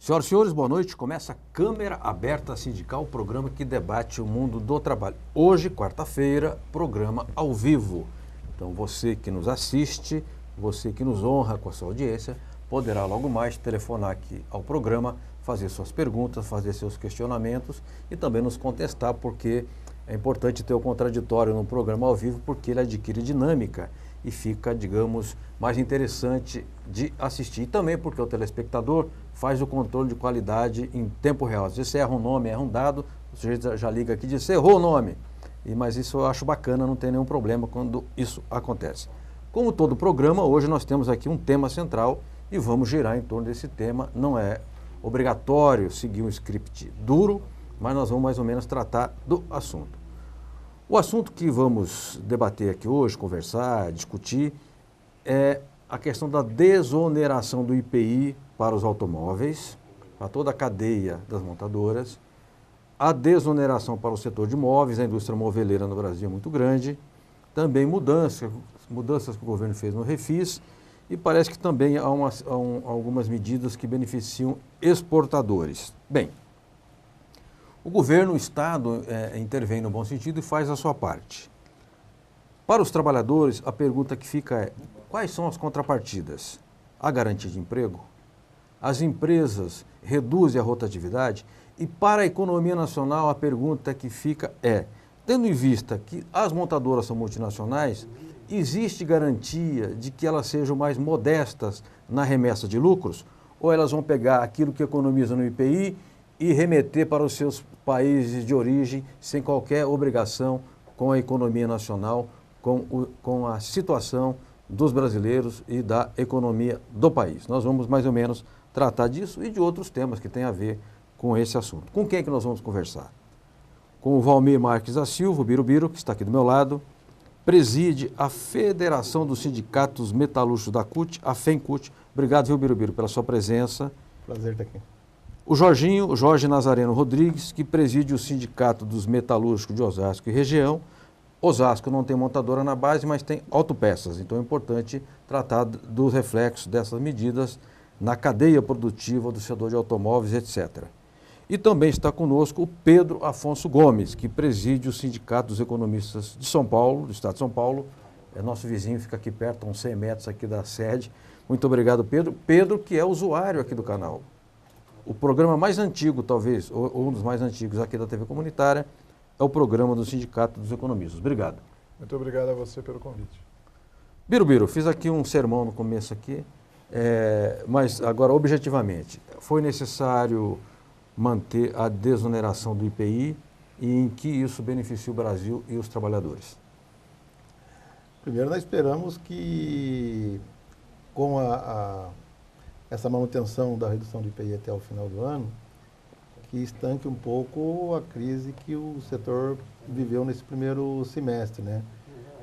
Senhoras e senhores, boa noite. Começa a Câmara Aberta Sindical, o programa que debate o mundo do trabalho. Hoje, quarta-feira, programa ao vivo. Então, você que nos assiste, você que nos honra com a sua audiência, poderá logo mais telefonar aqui ao programa, fazer suas perguntas, fazer seus questionamentos e também nos contestar, porque é importante ter o contraditório no programa ao vivo, porque ele adquire dinâmica e fica, digamos, mais interessante de assistir. E também porque o telespectador faz o controle de qualidade em tempo real. Às vezes você erra um nome, erra um dado, o sujeito já liga aqui e diz, errou o nome. Mas isso eu acho bacana, não tem nenhum problema quando isso acontece. Como todo programa, hoje nós temos aqui um tema central e vamos girar em torno desse tema. Não é obrigatório seguir um script duro, mas nós vamos mais ou menos tratar do assunto. O assunto que vamos debater aqui hoje, conversar, discutir, é a questão da desoneração do IPI para os automóveis, para toda a cadeia das montadoras, a desoneração para o setor de imóveis, a indústria moveleira no Brasil é muito grande, também mudanças que o governo fez no Refis, e parece que também há algumas medidas que beneficiam exportadores. Bem, o governo, o Estado intervém no bom sentido e faz a sua parte. Para os trabalhadores, a pergunta que fica é, quais são as contrapartidas? A garantia de emprego? As empresas reduzem a rotatividade? E para a economia nacional, a pergunta que fica é, tendo em vista que as montadoras são multinacionais, existe garantia de que elas sejam mais modestas na remessa de lucros? Ou elas vão pegar aquilo que economizam no IPI e remeter para os seus países de origem sem qualquer obrigação com a economia nacional, com a situação dos brasileiros e da economia do país? Nós vamos mais ou menos tratar disso e de outros temas que têm a ver com esse assunto. Com quem é que nós vamos conversar? Com o Valmir Marques da Silva, o Birubiru, que está aqui do meu lado, preside a Federação dos Sindicatos Metalúrgicos da CUT, a FENCUT. Obrigado, viu, Birubiru, pela sua presença. Prazer estar aqui. O Jorge Nazareno Rodrigues, que preside o Sindicato dos Metalúrgicos de Osasco e região. Osasco não tem montadora na base, mas tem autopeças, então é importante tratar dos reflexos dessas medidas na cadeia produtiva do setor de automóveis, etc. E também está conosco o Pedro Afonso Gomes, que preside o Sindicato dos Economistas de São Paulo, do Estado de São Paulo. É nosso vizinho, fica aqui perto, a uns 100 metros aqui da sede. Muito obrigado, Pedro. Pedro, que é usuário aqui do canal. O programa mais antigo, talvez, ou um dos mais antigos aqui da TV Comunitária, é o programa do Sindicato dos Economistas. Obrigado. Muito obrigado a você pelo convite. Birubiru, fiz aqui um sermão no começo aqui, mas agora, objetivamente, foi necessário manter a desoneração do IPI e em que isso beneficia o Brasil e os trabalhadores? Primeiro, nós esperamos que, com essa manutenção da redução do IPI até o final do ano, que estanque um pouco a crise que o setor viveu nesse primeiro semestre, né?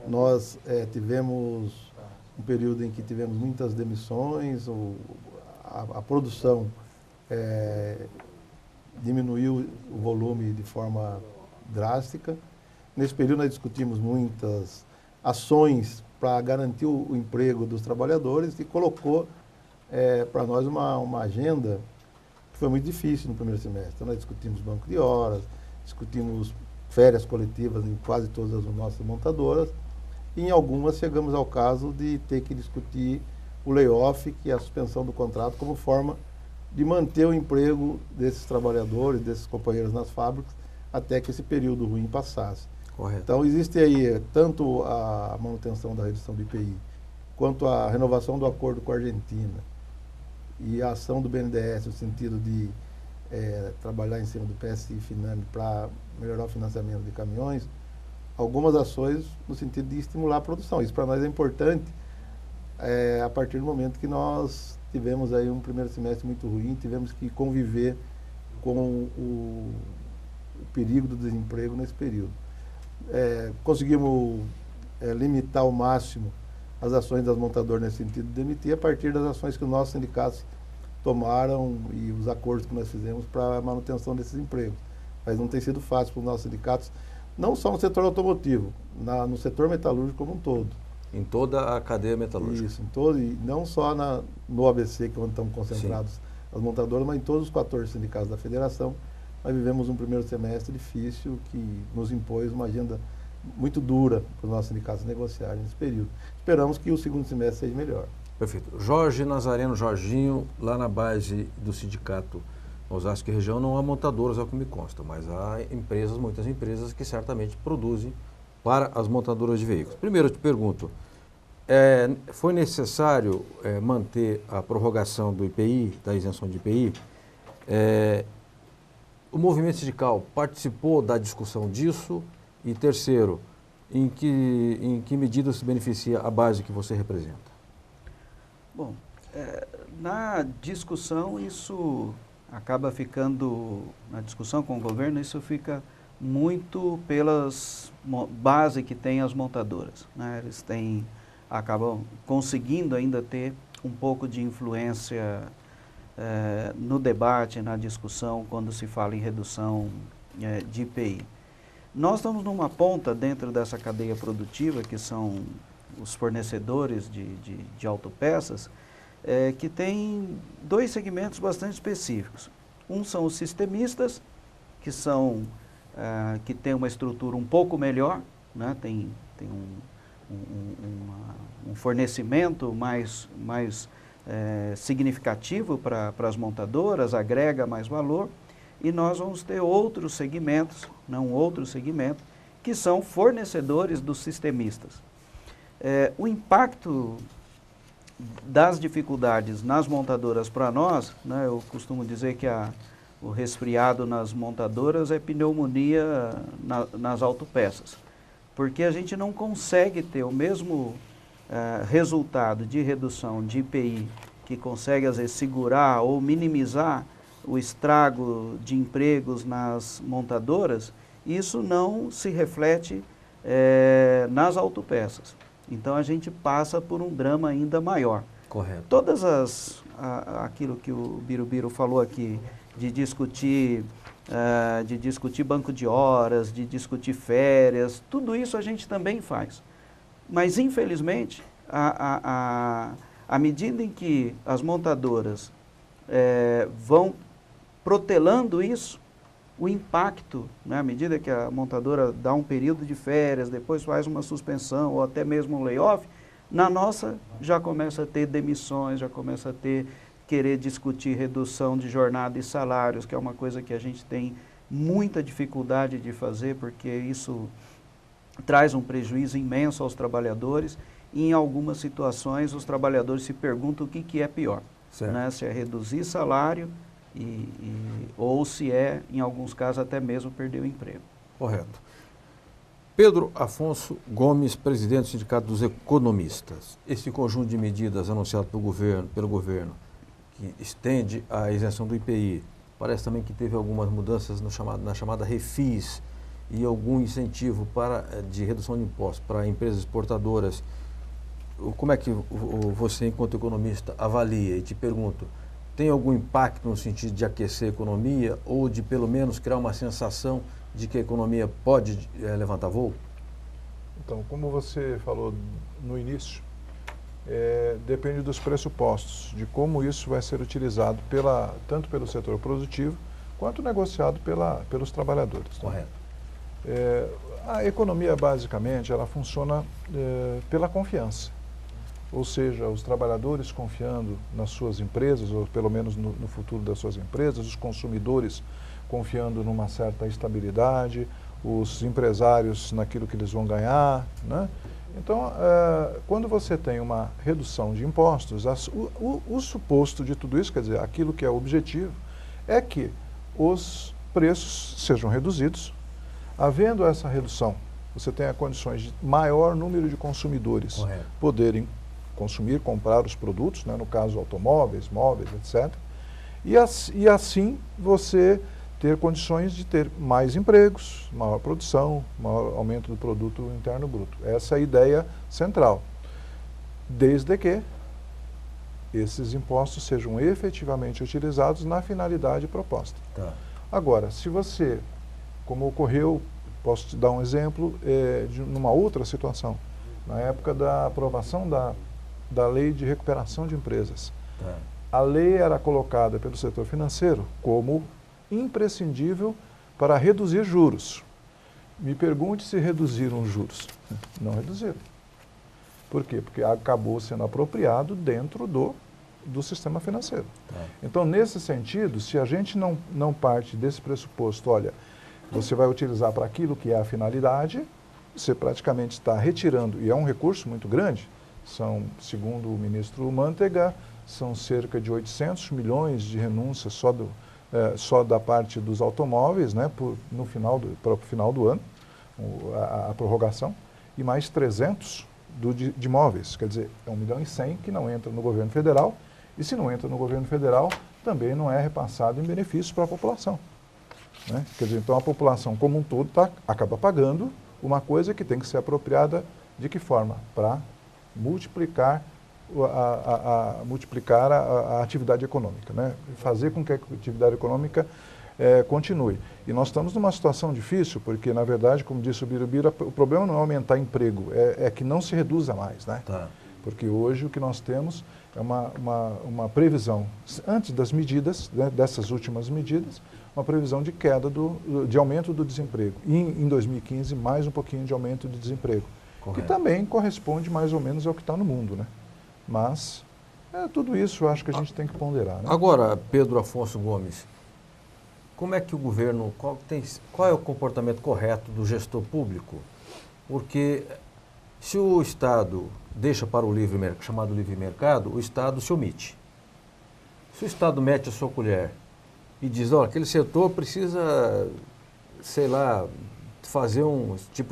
Nós tivemos um período em que tivemos muitas demissões, a produção diminuiu o volume de forma drástica. Nesse período nós discutimos muitas ações para garantir o emprego dos trabalhadores e colocou para nós uma agenda que foi muito difícil no primeiro semestre. Então, nós discutimos banco de horas, discutimos férias coletivas em quase todas as nossas montadoras e em algumas chegamos ao caso de ter que discutir o layoff, que é a suspensão do contrato, como forma de manter o emprego desses trabalhadores, desses companheiros nas fábricas, até que esse período ruim passasse. Correto. Então, existe aí tanto a manutenção da redução do IPI, quanto a renovação do acordo com a Argentina e a ação do BNDES no sentido de trabalhar em cima do PSI e Finame para melhorar o financiamento de caminhões, algumas ações no sentido de estimular a produção. Isso para nós é importante a partir do momento que nós tivemos aí um primeiro semestre muito ruim, tivemos que conviver com o perigo do desemprego nesse período. Conseguimos limitar ao máximo as ações das montadoras nesse sentido de demitir a partir das ações que os nossos sindicatos tomaram e os acordos que nós fizemos para a manutenção desses empregos. Mas não tem sido fácil para os nossos sindicatos, não só no setor automotivo, no setor metalúrgico como um todo. Em toda a cadeia metalúrgica. Isso, em todo, e não só no ABC, que é onde estamos concentrados as montadoras, mas em todos os 14 sindicatos da federação, nós vivemos um primeiro semestre difícil que nos impôs uma agenda muito dura para os nossos sindicatos negociarem nesse período. Esperamos que o segundo semestre seja melhor. Perfeito. Jorge Nazareno Jorginho, lá na base do sindicato Osasco e região, não há montadoras, ao que me consta, mas há empresas, muitas empresas que certamente produzem para as montadoras de veículos. Primeiro eu te pergunto, foi necessário manter a prorrogação do IPI, da isenção de IPI? O movimento sindical participou da discussão disso? E terceiro, em que medida se beneficia a base que você representa? Bom, na discussão isso acaba ficando, na discussão com o governo, isso fica muito pelas base que tem as montadoras, né? Eles acabam conseguindo ainda ter um pouco de influência no debate, na discussão, quando se fala em redução de IPI. Nós estamos numa ponta dentro dessa cadeia produtiva, que são os fornecedores de autopeças, que tem dois segmentos bastante específicos. Um são os sistemistas, que tem uma estrutura um pouco melhor, né? Tem um fornecimento mais significativo para as montadoras, agrega mais valor. E nós vamos ter outros segmentos, que são fornecedores dos sistemistas. O impacto das dificuldades nas montadoras para nós, né, eu costumo dizer que o resfriado nas montadoras é pneumonia nas autopeças, porque a gente não consegue ter o mesmo resultado de redução de IPI, que consegue às vezes segurar ou minimizar o estrago de empregos nas montadoras. Isso não se reflete nas autopeças. Então a gente passa por um drama ainda maior. Correto. Aquilo que o Birubiru falou aqui, de discutir banco de horas, de discutir férias, tudo isso a gente também faz. Mas infelizmente, à medida em que as montadoras vão protelando isso, o impacto, né, à medida que a montadora dá um período de férias, depois faz uma suspensão ou até mesmo um layoff, na nossa já começa a ter demissões, já começa a querer discutir redução de jornada e salários, que é uma coisa que a gente tem muita dificuldade de fazer, porque isso traz um prejuízo imenso aos trabalhadores, e em algumas situações os trabalhadores se perguntam o que é pior, né? Se é reduzir salário ou se é, em alguns casos, até mesmo perder o emprego. Correto. Pedro Afonso Gomes, presidente do Sindicato dos Economistas. Esse conjunto de medidas anunciado pelo governo, que estende a isenção do IPI, parece também que teve algumas mudanças na chamada Refis e algum incentivo de redução de impostos para empresas exportadoras. Como é que você, enquanto economista, avalia? E te pergunto, tem algum impacto no sentido de aquecer a economia ou de, pelo menos, criar uma sensação de que a economia pode levantar voo? Então, como você falou no início, depende dos pressupostos, de como isso vai ser utilizado tanto pelo setor produtivo, quanto negociado pelos trabalhadores. Correto. A economia, basicamente, ela funciona pela confiança. Ou seja, os trabalhadores confiando nas suas empresas, ou pelo menos no futuro das suas empresas, os consumidores confiando numa certa estabilidade, os empresários naquilo que eles vão ganhar, né? Então, quando você tem uma redução de impostos, o suposto de tudo isso, quer dizer, aquilo que é o objetivo, é que os preços sejam reduzidos. Havendo essa redução, você tenha condições de maior número de consumidores Correto. Poderem consumir, comprar os produtos, né, no caso automóveis, móveis, etc. E assim você ter condições de ter mais empregos, maior produção, maior aumento do produto interno bruto. Essa é a ideia central. Desde que esses impostos sejam efetivamente utilizados na finalidade proposta. Tá. Agora, se você, como ocorreu, posso te dar um exemplo, numa outra situação, na época da aprovação da Lei de Recuperação de Empresas. Tá. a lei era colocada pelo setor financeiro como imprescindível para reduzir juros. Me pergunte se reduziram os juros. Não reduziram. Por quê? Porque acabou sendo apropriado dentro do sistema financeiro. Então, nesse sentido, se a gente não parte desse pressuposto, olha, você vai utilizar para aquilo que é a finalidade, você praticamente está retirando, e é um recurso muito grande, são, segundo o ministro Mantega, são cerca de 800 milhões de renúncias só da parte dos automóveis, né, para o final do ano, a prorrogação, e mais 300 de imóveis, quer dizer, é 1 milhão e 100 que não entra no governo federal, e se não entra no governo federal, também não é repassado em benefícios para a população. Né? Quer dizer, então a população como um todo acaba pagando uma coisa que tem que ser apropriada de que forma? Para multiplicar a atividade econômica, né? Fazer com que a atividade econômica continue. E nós estamos numa situação difícil, porque, na verdade, como disse o Birubiru, o problema não é aumentar emprego, é que não se reduza mais. Né? Tá. Porque hoje o que nós temos é uma previsão, antes das medidas, né, dessas últimas medidas, uma previsão de queda, de aumento do desemprego. E em 2015, mais um pouquinho de aumento de desemprego. Correto. Que também corresponde mais ou menos ao que está no mundo. Né? Mas tudo isso eu acho que a gente tem que ponderar. Né? Agora, Pedro Afonso Gomes, como é que o governo, qual é o comportamento correto do gestor público? Porque se o Estado deixa para o chamado livre mercado, o Estado se omite. Se o Estado mete a sua colher e diz, olha, aquele setor precisa, sei lá, fazer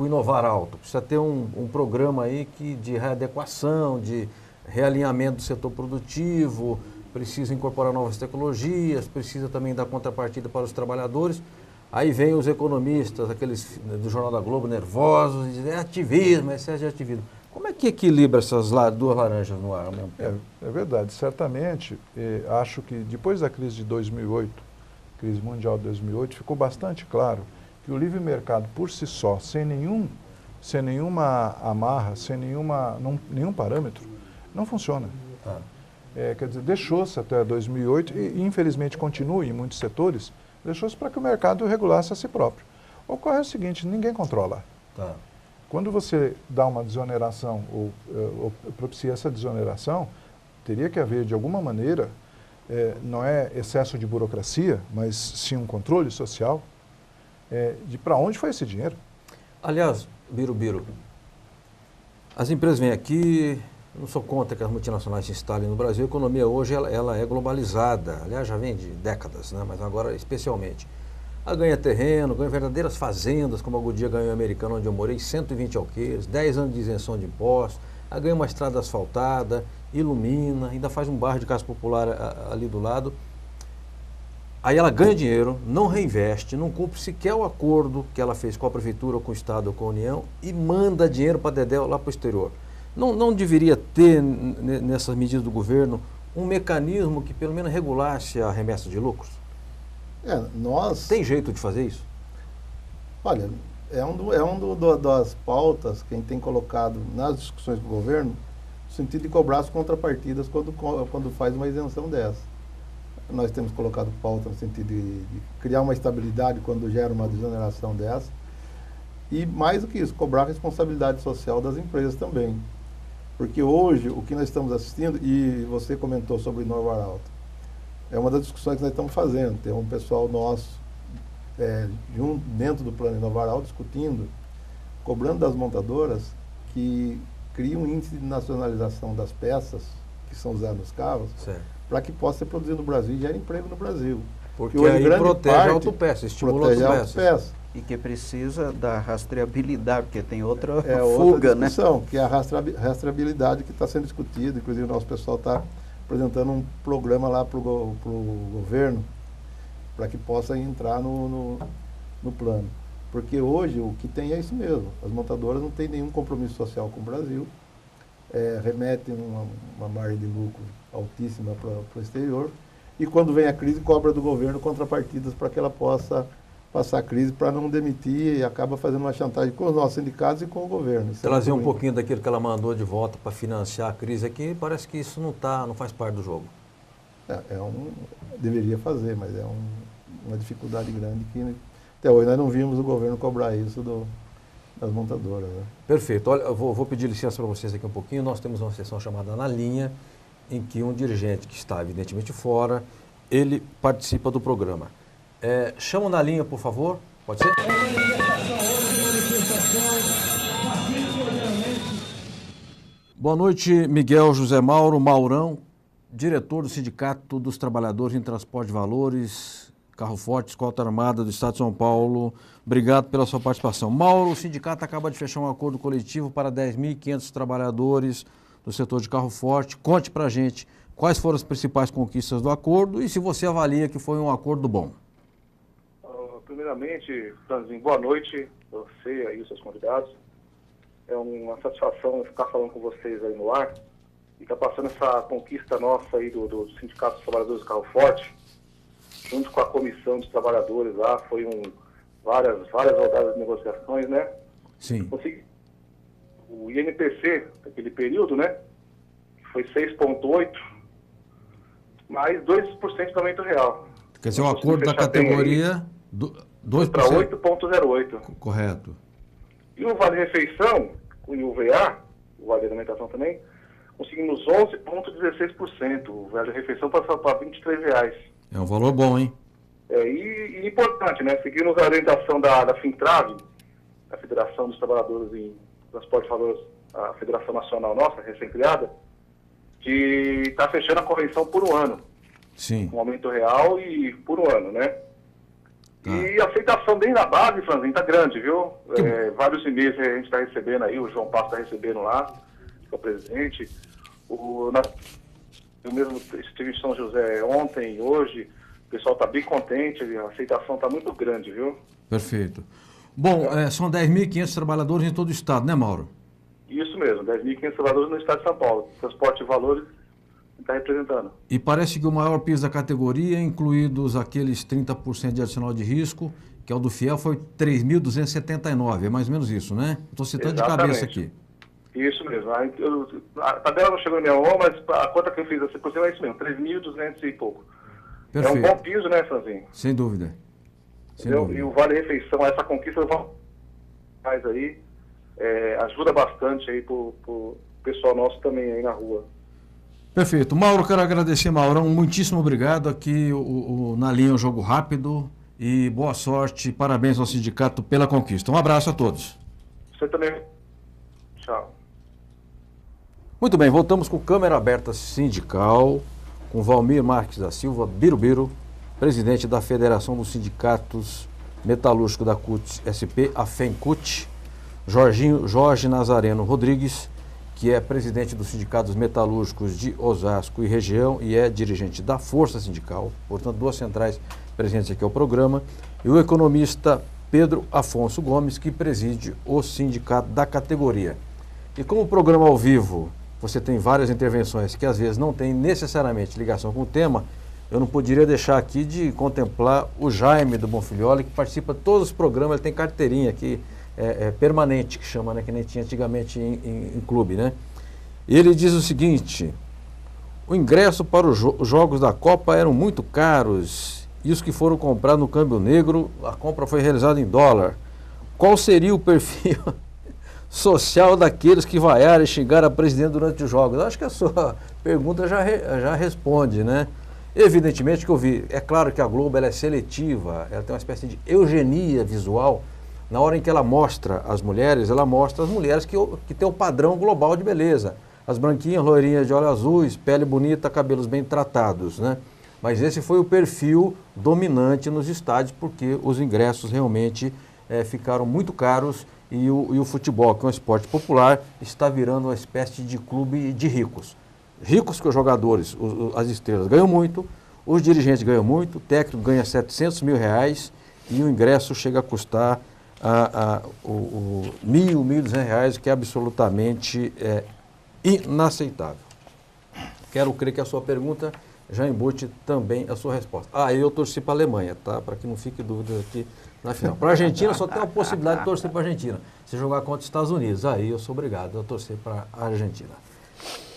inovar alto, precisa ter um programa aí de readequação, de realinhamento do setor produtivo, precisa incorporar novas tecnologias, precisa também dar contrapartida para os trabalhadores. Aí vem os economistas, aqueles do Jornal da Globo, nervosos, e dizem, é ativismo, é excesso de ativismo. Como é que equilibra essas duas laranjas no ar ao mesmo tempo? É verdade. Certamente, acho que depois da crise de 2008, crise mundial de 2008, ficou bastante claro que o livre mercado por si só, sem nenhuma amarra, sem nenhum parâmetro, não funciona. Quer dizer, deixou-se até 2008, e infelizmente continua em muitos setores, deixou-se para que o mercado regulasse a si próprio. Ocorre o seguinte, ninguém controla. Tá. Quando você dá uma desoneração ou propicia essa desoneração, teria que haver, de alguma maneira, não é excesso de burocracia, mas sim um controle social de para onde foi esse dinheiro. Aliás, Birubiru, as empresas vêm aqui, eu não sou contra que as multinacionais se instalem no Brasil, a economia hoje ela é globalizada, aliás já vem de décadas, né? Mas agora especialmente. Ela ganha terreno, ganha verdadeiras fazendas, como a Goodyear ganhou em Americana, onde eu morei, 120 alqueires, 10 anos de isenção de impostos, ela ganha uma estrada asfaltada, ilumina, ainda faz um bairro de casa popular ali do lado. Aí ela ganha dinheiro, não reinveste, não cumpre sequer o acordo que ela fez com a prefeitura, ou com o Estado, ou com a União, e manda dinheiro para Dedéu lá para o exterior. Não deveria ter, nessas medidas do governo, um mecanismo que pelo menos regulasse a remessa de lucros? Tem jeito de fazer isso? Olha, das pautas que a gente tem colocado nas discussões do governo, no sentido de cobrar as contrapartidas quando faz uma isenção dessa. Nós temos colocado pauta no sentido de criar uma estabilidade quando gera uma desoneração dessa. E mais do que isso, cobrar a responsabilidade social das empresas também. Porque hoje, o que nós estamos assistindo, e você comentou sobre inovar alto, é uma das discussões que nós estamos fazendo. Tem um pessoal nosso dentro do plano Inovar Alto discutindo, cobrando das montadoras que criam um índice de nacionalização das peças que são usadas nos carros, para que possa ser produzido no Brasil e gere emprego no Brasil. Porque aí protege a autopeça, estimula a autopeça. E que precisa da rastreabilidade, porque tem outra fuga, outra discussão, que é a rastreabilidade que está sendo discutida. Inclusive, o nosso pessoal está apresentando um programa lá para o governo, para que possa entrar no plano. Porque hoje o que tem é isso mesmo. As montadoras não têm nenhum compromisso social com o Brasil, remetem uma margem de lucro altíssima para o exterior, e quando vem a crise, cobra do governo contrapartidas para que ela possa passar a crise, para não demitir, e acaba fazendo uma chantagem com os nossos sindicatos e com o governo. Trazer um pouquinho daquilo que ela mandou de volta para financiar a crise aqui, parece que isso não faz parte do jogo. deveria fazer, mas é uma dificuldade grande que até hoje nós não vimos o governo cobrar isso das montadoras. Né? Perfeito. Olha, eu vou pedir licença para vocês aqui um pouquinho. Nós temos uma sessão chamada Na Linha, em que um dirigente que está evidentemente fora, ele participa do programa. Chama Na Linha, por favor. Pode ser? Boa noite, Miguel José Mauro, Maurão, diretor do Sindicato dos Trabalhadores em Transporte de Valores, Carro Forte, Escolta Armada do Estado de São Paulo. Obrigado pela sua participação. Mauro, o sindicato acaba de fechar um acordo coletivo para 10.500 trabalhadores do setor de Carro Forte. Conte para a gente quais foram as principais conquistas do acordo e se você avalia que foi um acordo bom. Primeiramente, Franzinho, boa noite, você e os seus convidados. É uma satisfação ficar falando com vocês aí no ar e estar passando essa conquista nossa aí do Sindicato dos Trabalhadores do Carro Forte, junto com a comissão dos trabalhadores lá, foi várias rodadas de negociações, né? Sim. Consegui o INPC, naquele período, né? Que foi 6,8, mais 2% de aumento real. Quer dizer, um acordo da categoria 2%. Para 8,08. Correto. E o Vale Refeição, e o VA, o Vale Alimentação também, conseguimos 11,16%. O Vale Refeição passou para R$23. É um valor bom, hein? E importante, né? Seguimos a orientação da FINTRAV, a Federação dos Trabalhadores em Transporte de Valores, a Federação Nacional nossa, recém-criada, de estar fechando a convenção por um ano. Sim. Com aumento real e por um ano, né? Tá. E a aceitação bem na base, Franzinho, tá grande, viu? Vários e-mails a gente está recebendo aí, o João Passo está recebendo lá, que é o presidente. Eu mesmo estive em São José ontem e hoje, o pessoal está bem contente, a aceitação está muito grande, viu? Perfeito. Bom, são 10.500 trabalhadores em todo o estado, né, Mauro? Isso mesmo, 10.500 trabalhadores no estado de São Paulo. Transporte de Valores está representando. E parece que o maior piso da categoria, incluídos aqueles 30% de adicional de risco, que é o do Fiel, foi 3.279, é mais ou menos isso, né? Estou citando de cabeça aqui. Isso mesmo. A tabela não chegou na minha mão, mas a conta que eu fiz por cima é isso mesmo, 3.200 e pouco. Perfeito. É um bom piso, né, Franzinho? Sem dúvida. Sem dúvida. E o Vale Refeição, essa conquista faz aí, ajuda bastante aí pro pessoal nosso também aí na rua. Perfeito. Mauro, quero agradecer, Maurão, muitíssimo obrigado. Aqui Na Linha é um jogo rápido e boa sorte, parabéns ao sindicato pela conquista. Um abraço a todos. Você também. Tchau. Muito bem, voltamos com Câmara Aberta Sindical, com Valmir Marques da Silva, Birubiru, presidente da Federação dos Sindicatos Metalúrgicos da CUT-SP, a FENCUT, Jorge Nazareno Rodrigues, que é presidente dos Sindicatos Metalúrgicos de Osasco e região e é dirigente da Força Sindical, portanto, duas centrais presentes aqui ao programa, e o economista Pedro Afonso Gomes, que preside o sindicato da categoria. E como o programa ao vivo, você tem várias intervenções que às vezes não tem necessariamente ligação com o tema, eu não poderia deixar aqui de contemplar o Jaime do Bonfilholi, que participa de todos os programas, ele tem carteirinha aqui, permanente, que chama, né, que nem tinha antigamente em clube, né? Ele diz o seguinte: o ingresso para os jogos da Copa eram muito caros e os que foram comprados no câmbio negro, a compra foi realizada em dólar. Qual seria o perfil social daqueles que vaiaram e xingaram a presidente durante os jogos? Eu acho que a sua pergunta já responde, né? Evidentemente que eu vi, é claro que a Globo ela é seletiva, ela tem uma espécie de eugenia visual. Na hora em que ela mostra as mulheres, ela mostra as mulheres que têm o padrão global de beleza. As branquinhas, loirinhas de olhos azuis, pele bonita, cabelos bem tratados, né? Mas esse foi o perfil dominante nos estádios, porque os ingressos realmente ficaram muito caros e o futebol, que é um esporte popular, está virando uma espécie de clube de ricos. Ricos que os jogadores, as estrelas, ganham muito, os dirigentes ganham muito, o técnico ganha R$700 mil e o ingresso chega a custar R$1.200, que é absolutamente inaceitável. Quero crer que a sua pergunta já embute também a sua resposta. Eu torci para a Alemanha, tá? Para que não fique dúvida aqui na final. Para a Argentina só tem a possibilidade de torcer para a Argentina. Se jogar contra os Estados Unidos, aí eu sou obrigado a torcer para a Argentina.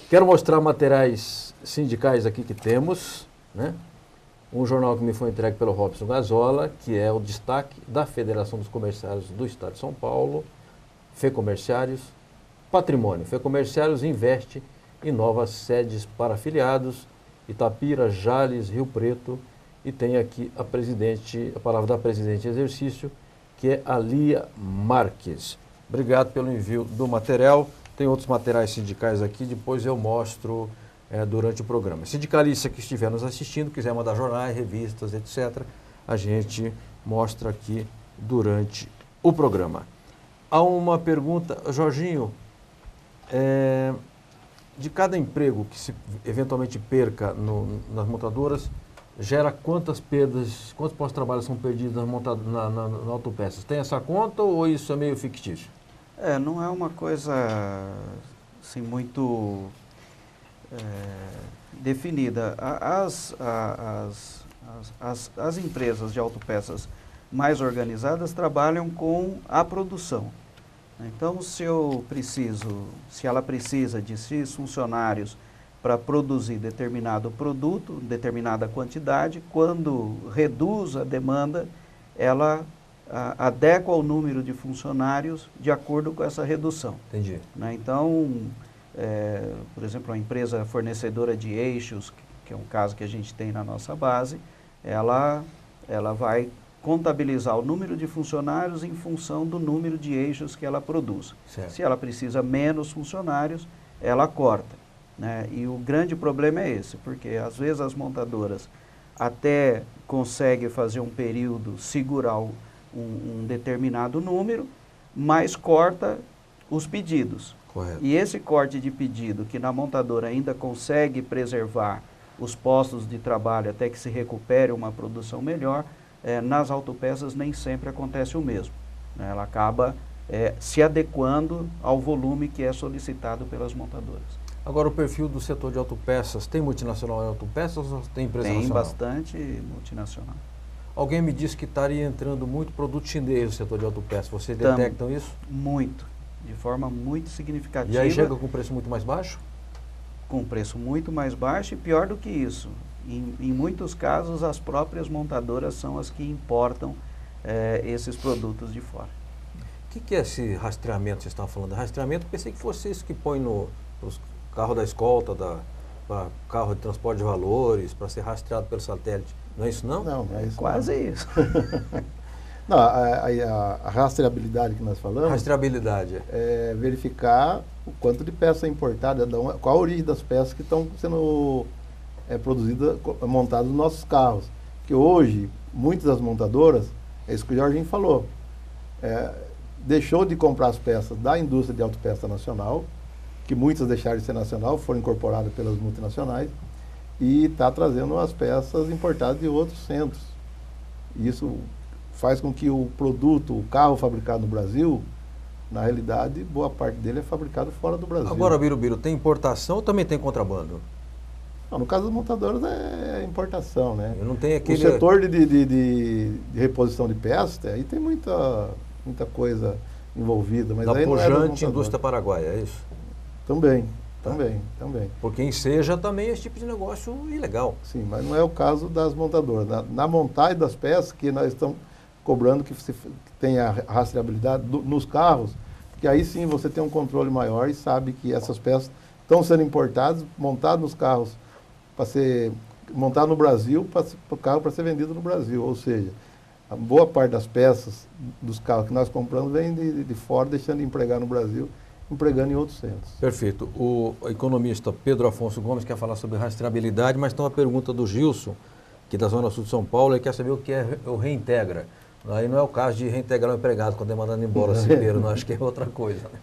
Quero mostrar materiais sindicais aqui que temos. né? Um jornal que me foi entregue pelo Robson Gazola, que é o destaque da Federação dos Comerciários do Estado de São Paulo, FEComerciários, Patrimônio. FEComerciários investe em novas sedes para afiliados, Itapira, Jales, Rio Preto, e tem aqui a palavra da presidente em exercício, que é a Lia Marques. Obrigado pelo envio do material. Tem outros materiais sindicais aqui, depois eu mostro durante o programa. Sindicalista que estiver nos assistindo, quiser mandar jornais, revistas, etc., a gente mostra aqui durante o programa. Há uma pergunta, Jorginho, de cada emprego que se eventualmente perca nas montadoras, gera quantas perdas, quantos postos de trabalho são perdidos na autopeças? Tem essa conta ou isso é meio fictício? Não é uma coisa assim, muito definida. As empresas de autopeças mais organizadas trabalham com a produção. Então, se ela precisa de X funcionários para produzir determinado produto, determinada quantidade, quando reduz a demanda, ela adequa o número de funcionários de acordo com essa redução. Entendi. Né? Então, por exemplo, a empresa fornecedora de eixos, que é um caso que a gente tem na nossa base, ela vai contabilizar o número de funcionários em função do número de eixos que ela produz. Certo. Se ela precisa menos funcionários, ela corta. Né? E o grande problema é esse, porque às vezes as até conseguem fazer um período, segurar um determinado número, mas corta os pedidos. Correto. E esse corte de pedido, que na montadora ainda consegue preservar os postos de trabalho até que se recupere uma produção melhor, nas autopeças nem sempre acontece o mesmo. Né? Ela acaba se adequando ao volume que é solicitado pelas montadoras. Agora, o perfil do setor de autopeças, tem multinacional em autopeças ou tem empresa nacional? Tem bastante multinacional. Alguém me disse que estaria entrando muito produto chinês no setor de autopeças. Vocês detectam isso? Muito, de forma muito significativa. E aí chega com preço muito mais baixo? Com preço muito mais baixo e pior do que isso. Em muitos casos, as próprias montadoras são as que importam esses produtos de fora. O que é esse rastreamento que vocês estão falando? Rastreamento, pensei que fosse isso que põe nos carros da escolta, carro de transporte de valores, para ser rastreado pelo satélite. Não é isso, não? Não, não é isso. Quase isso. Não, a rastreabilidade que nós falamos... Rastreabilidade. É verificar o quanto de peça é importada, qual a origem das peças que estão sendo produzidas, montadas nos nossos carros. Porque hoje, muitas das montadoras, é isso que o Jorginho falou, deixou de comprar as peças da indústria de autopeça nacional, que muitas deixaram de ser nacional, foram incorporadas pelas multinacionais, e está trazendo as peças importadas de outros centros. Isso faz com que o produto, o carro fabricado no Brasil, na realidade, boa parte dele é fabricado fora do Brasil. Agora, Birubiru, tem importação ou também tem contrabando? Não, no caso das montadoras é importação, né? Eu não tenho aquele... O setor de reposição de peças, aí tem muita coisa envolvida, mas da aí não é pujante indústria paraguaia, é isso? Também. Porque enseja também esse tipo de negócio ilegal. Sim, mas não é o caso das montadoras. Na montagem das peças, que nós estamos cobrando que tenha rastreabilidade nos carros, que aí sim você tem um controle maior e sabe que essas peças estão sendo importadas, montadas nos carros para ser montado no Brasil, para o carro para ser vendido no Brasil. Ou seja, a boa parte das peças dos carros que nós compramos vem de fora, deixando de empregar no Brasil, empregando em outros centros. Perfeito. O economista Pedro Afonso Gomes quer falar sobre rastreabilidade, mas tem uma pergunta do Gilson, que é da Zona Sul de São Paulo, ele quer saber o que é o reintegra. Aí não é o caso de reintegrar o empregado quando é mandado embora cipeiro, não, acho que é outra coisa. Né?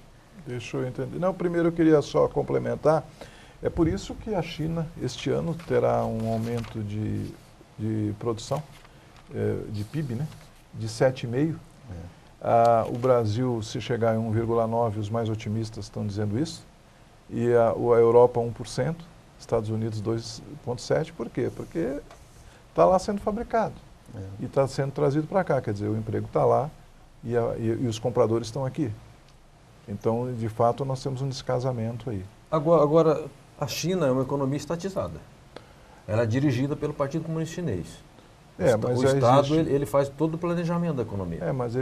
Deixa eu entender. Não, primeiro eu queria só complementar. É por isso que a China, este ano, terá um aumento de produção, de PIB, né? De 7,5%. O Brasil, se chegar em 1,9%, os mais otimistas estão dizendo isso. E a Europa, 1%. Estados Unidos, 2,7%. Por quê? Porque está lá sendo fabricado. E está sendo trazido para cá. Quer dizer, o emprego está lá e os compradores estão aqui. Então, de fato, nós temos um descasamento aí. Agora, a China é uma economia estatizada. ela é dirigida pelo Partido Comunista Chinês. Mas o já Estado existe, ele faz todo o planejamento da economia. mas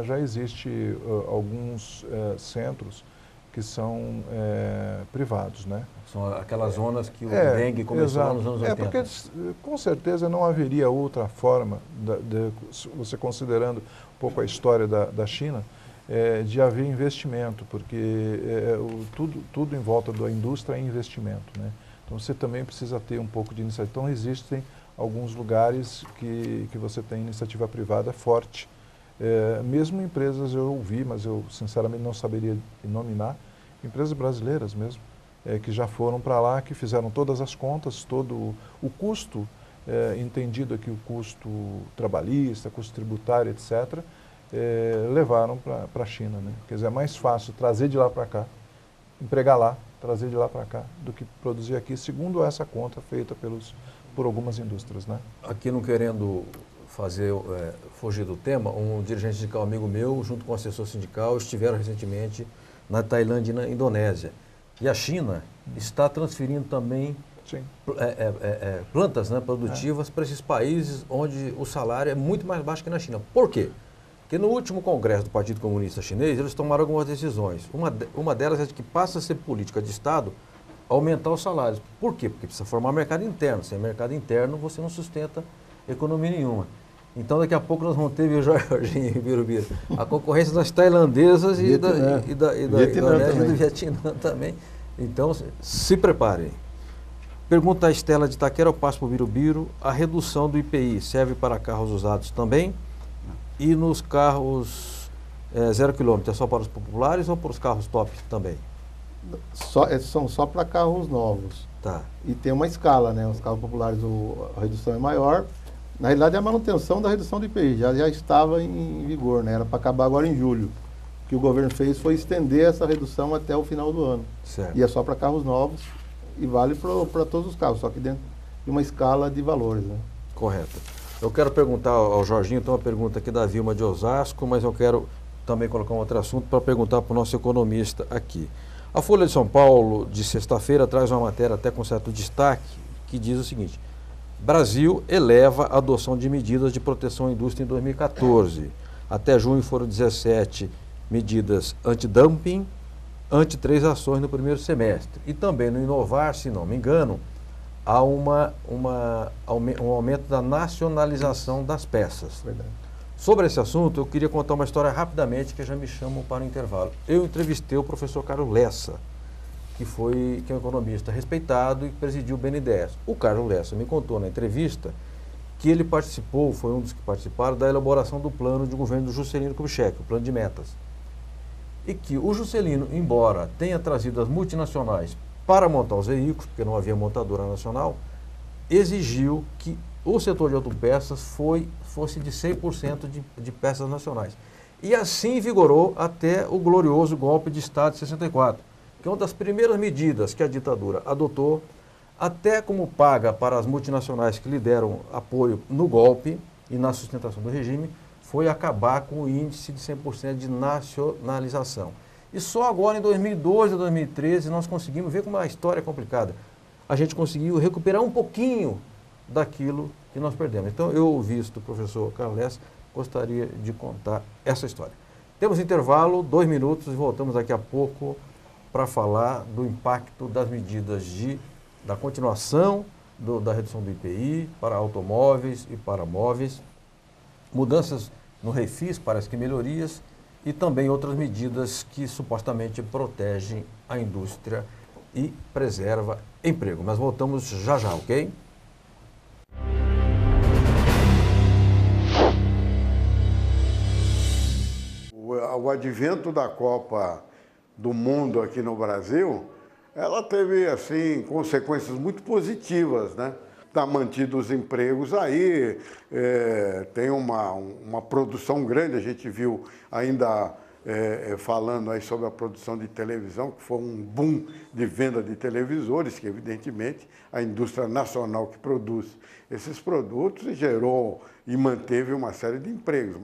já existe alguns centros que são privados, né? São aquelas zonas que o dengue começou lá nos anos 80. Porque com certeza não haveria outra forma, você considerando um pouco a história da China, de haver investimento, porque tudo em volta da indústria é investimento, né? Então você também precisa ter um pouco de iniciativa. Então existem alguns lugares que você tem iniciativa privada forte. Mesmo empresas eu ouvi, mas eu sinceramente não saberia nominar, empresas brasileiras mesmo, que já foram para lá, que fizeram todas as contas, todo o custo, entendido aqui o custo trabalhista, custo tributário, etc., levaram para a China, né? Quer dizer, é mais fácil trazer de lá para cá, empregar lá, trazer de lá para cá, do que produzir aqui, segundo essa conta feita por algumas indústrias, né? Aqui não querendo fugir do tema, um dirigente sindical amigo meu, junto com um assessor sindical, estiveram recentemente na Tailândia e na Indonésia. E a China está transferindo também plantas, né, produtivas para esses países onde o salário é muito mais baixo que na China. Por quê? Porque no último congresso do Partido Comunista Chinês, eles tomaram algumas decisões. Uma delas é de que passa a ser política de Estado aumentar os salários. Por quê? Porque precisa formar mercado interno. Sem mercado interno, você não sustenta economia nenhuma. Então, daqui a pouco nós vamos ter, Jorginho e Birubiru, a concorrência das tailandesas e da Indonésia e do Vietnã também. Então, se preparem. Pergunta a Estela de Itaquera, eu passo para o Birubiru. A redução do IPI serve para carros usados também? E nos carros 0 km, é só para os populares ou para os carros top também? São só para carros novos. Tá. E tem uma escala, né? Os carros populares a redução é maior. Na realidade, é a manutenção da redução do IPI já estava em vigor, né? Era para acabar agora em julho. O que o governo fez foi estender essa redução até o final do ano. Certo. E é só para carros novos e vale para todos os carros, só que dentro de uma escala de valores, né? Correto. Eu quero perguntar ao Jorginho, tem uma pergunta aqui da Vilma de Osasco, mas eu quero também colocar um outro assunto para perguntar para o nosso economista aqui. A Folha de São Paulo, de sexta-feira, traz uma matéria até com certo destaque, que diz o seguinte: Brasil eleva a adoção de medidas de proteção à indústria em 2014. Até junho foram 17 medidas antidumping, ante 3 ações no primeiro semestre. E também no Inovar, se não me engano, há um aumento da nacionalização das peças. Verdade. Sobre esse assunto, eu queria contar uma história rapidamente, que já me chamam para o intervalo. Eu entrevistei o professor Carlos Lessa, que é um economista respeitado e presidiu o BNDES. O Carlos Lessa me contou na entrevista que ele foi um dos que participaram da elaboração do plano de governo do Juscelino Kubitschek, o plano de metas. E que o Juscelino, embora tenha trazido as multinacionais para montar os veículos, porque não havia montadora nacional, exigiu que o setor de autopeças fosse de 100% de peças nacionais. E assim vigorou até o glorioso golpe de Estado de 64, que é uma das primeiras medidas que a ditadura adotou, até como paga para as multinacionais que lhe deram apoio no golpe e na sustentação do regime, foi acabar com o índice de 100% de nacionalização. E só agora, em 2012 a 2013, nós conseguimos ver como a história é complicada. A gente conseguiu recuperar um pouquinho daquilo que nós perdemos. Então, eu ouvi isso do professor Carlos Lessa, gostaria de contar essa história. Temos intervalo, 2 minutos, e voltamos daqui a pouco para falar do impacto das medidas da continuação da redução do IPI para automóveis e para móveis, mudanças no refis, parece que melhorias, e também outras medidas que supostamente protegem a indústria e preserva emprego. Mas voltamos já, ok? O advento da Copa do Mundo aqui no Brasil, ela teve, assim, consequências muito positivas, né? Está mantido os empregos aí, tem uma produção grande, a gente viu ainda falando aí sobre a produção de televisão, que foi um boom de venda de televisores, que evidentemente a indústria nacional que produz esses produtos gerou e manteve uma série de empregos.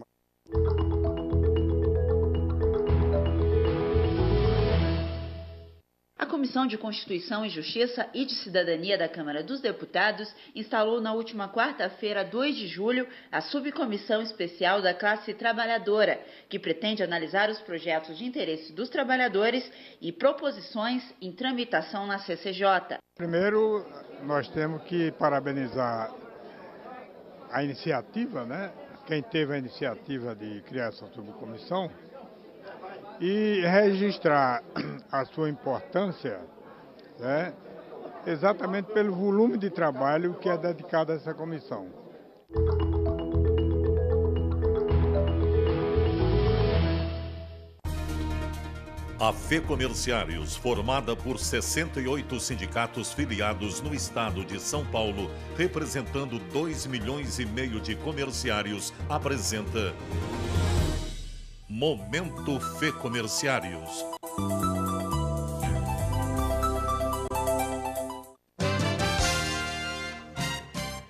Comissão de Constituição e Justiça e de Cidadania da Câmara dos Deputados instalou na última quarta-feira, 2 de julho, a Subcomissão Especial da Classe Trabalhadora, que pretende analisar os projetos de interesse dos trabalhadores e proposições em tramitação na CCJ. Primeiro, nós temos que parabenizar a iniciativa, né? Quem teve a iniciativa de criar essa subcomissão, e registrar a sua importância, né, exatamente pelo volume de trabalho que é dedicado a essa comissão. A FEComerciários, formada por 68 sindicatos filiados no estado de São Paulo, representando 2,5 milhões de comerciários, apresenta Momento FEComerciários.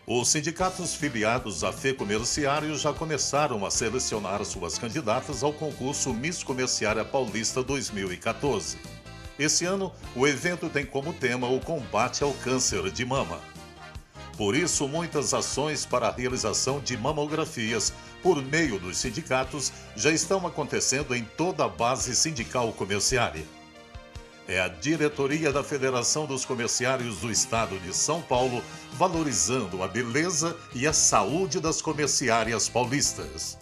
Os sindicatos filiados à FEComerciários já começaram a selecionar suas candidatas ao concurso Miss Comerciária Paulista 2014. Esse ano, o evento tem como tema o combate ao câncer de mama. Por isso, muitas ações para a realização de mamografias por meio dos sindicatos já estão acontecendo em toda a base sindical comerciária. É a diretoria da Federação dos Comerciários do Estado de São Paulo valorizando a beleza e a saúde das comerciárias paulistas.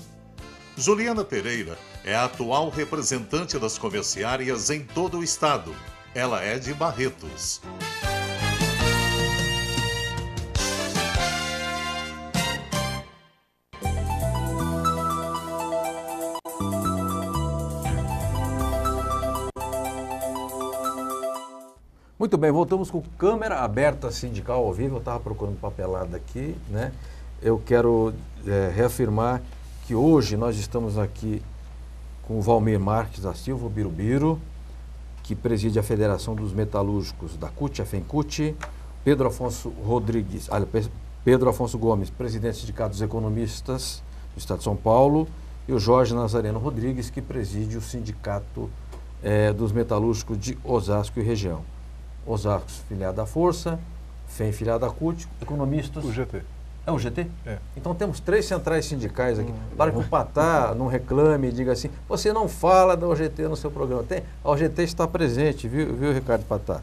Juliana Pereira é a atual representante das comerciárias em todo o estado. Ela é de Barretos. Muito bem, voltamos com Câmara Aberta Sindical ao vivo. Eu estava procurando papelada aqui, né? Eu quero reafirmar que hoje nós estamos aqui com o Valmir Marques da Silva, o Birubiru, que preside a Federação dos Metalúrgicos da CUT, a FENCUT, Pedro Afonso Gomes, presidente do Sindicato dos Economistas do Estado de São Paulo, e o Jorge Nazareno Rodrigues, que preside o Sindicato dos Metalúrgicos de Osasco e região. Osasco, filiado à Força, FEM, filiado à CUT, economistas... O GT. É o GT? É. Então temos 3 centrais sindicais aqui. Para que o Patá não reclame e diga assim, você não fala da OGT no seu programa. A OGT está presente, viu, Ricardo Patá?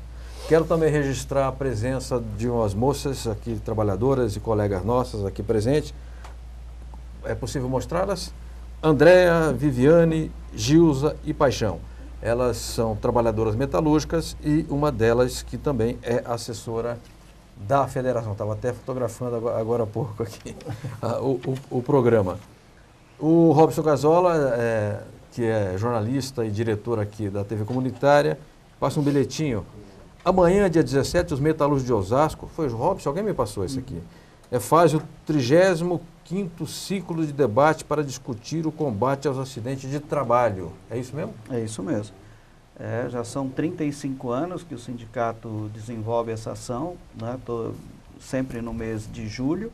Quero também registrar a presença de umas moças aqui, trabalhadoras e colegas nossas aqui presentes. É possível mostrá-las? Andréa, Viviane, Gilza e Paixão. Elas são trabalhadoras metalúrgicas e uma delas que também é assessora da federação. Estava até fotografando agora há pouco aqui o programa. O Robson Gazola, que é jornalista e diretor aqui da TV Comunitária, passa um bilhetinho. Amanhã, dia 17, os metalúrgicos de Osasco, foi o Robson, alguém me passou isso aqui, faz o 35º ciclo de debate para discutir o combate aos acidentes de trabalho. É isso mesmo? É isso mesmo. Já são 35 anos que o sindicato desenvolve essa ação, né? Sempre no mês de julho.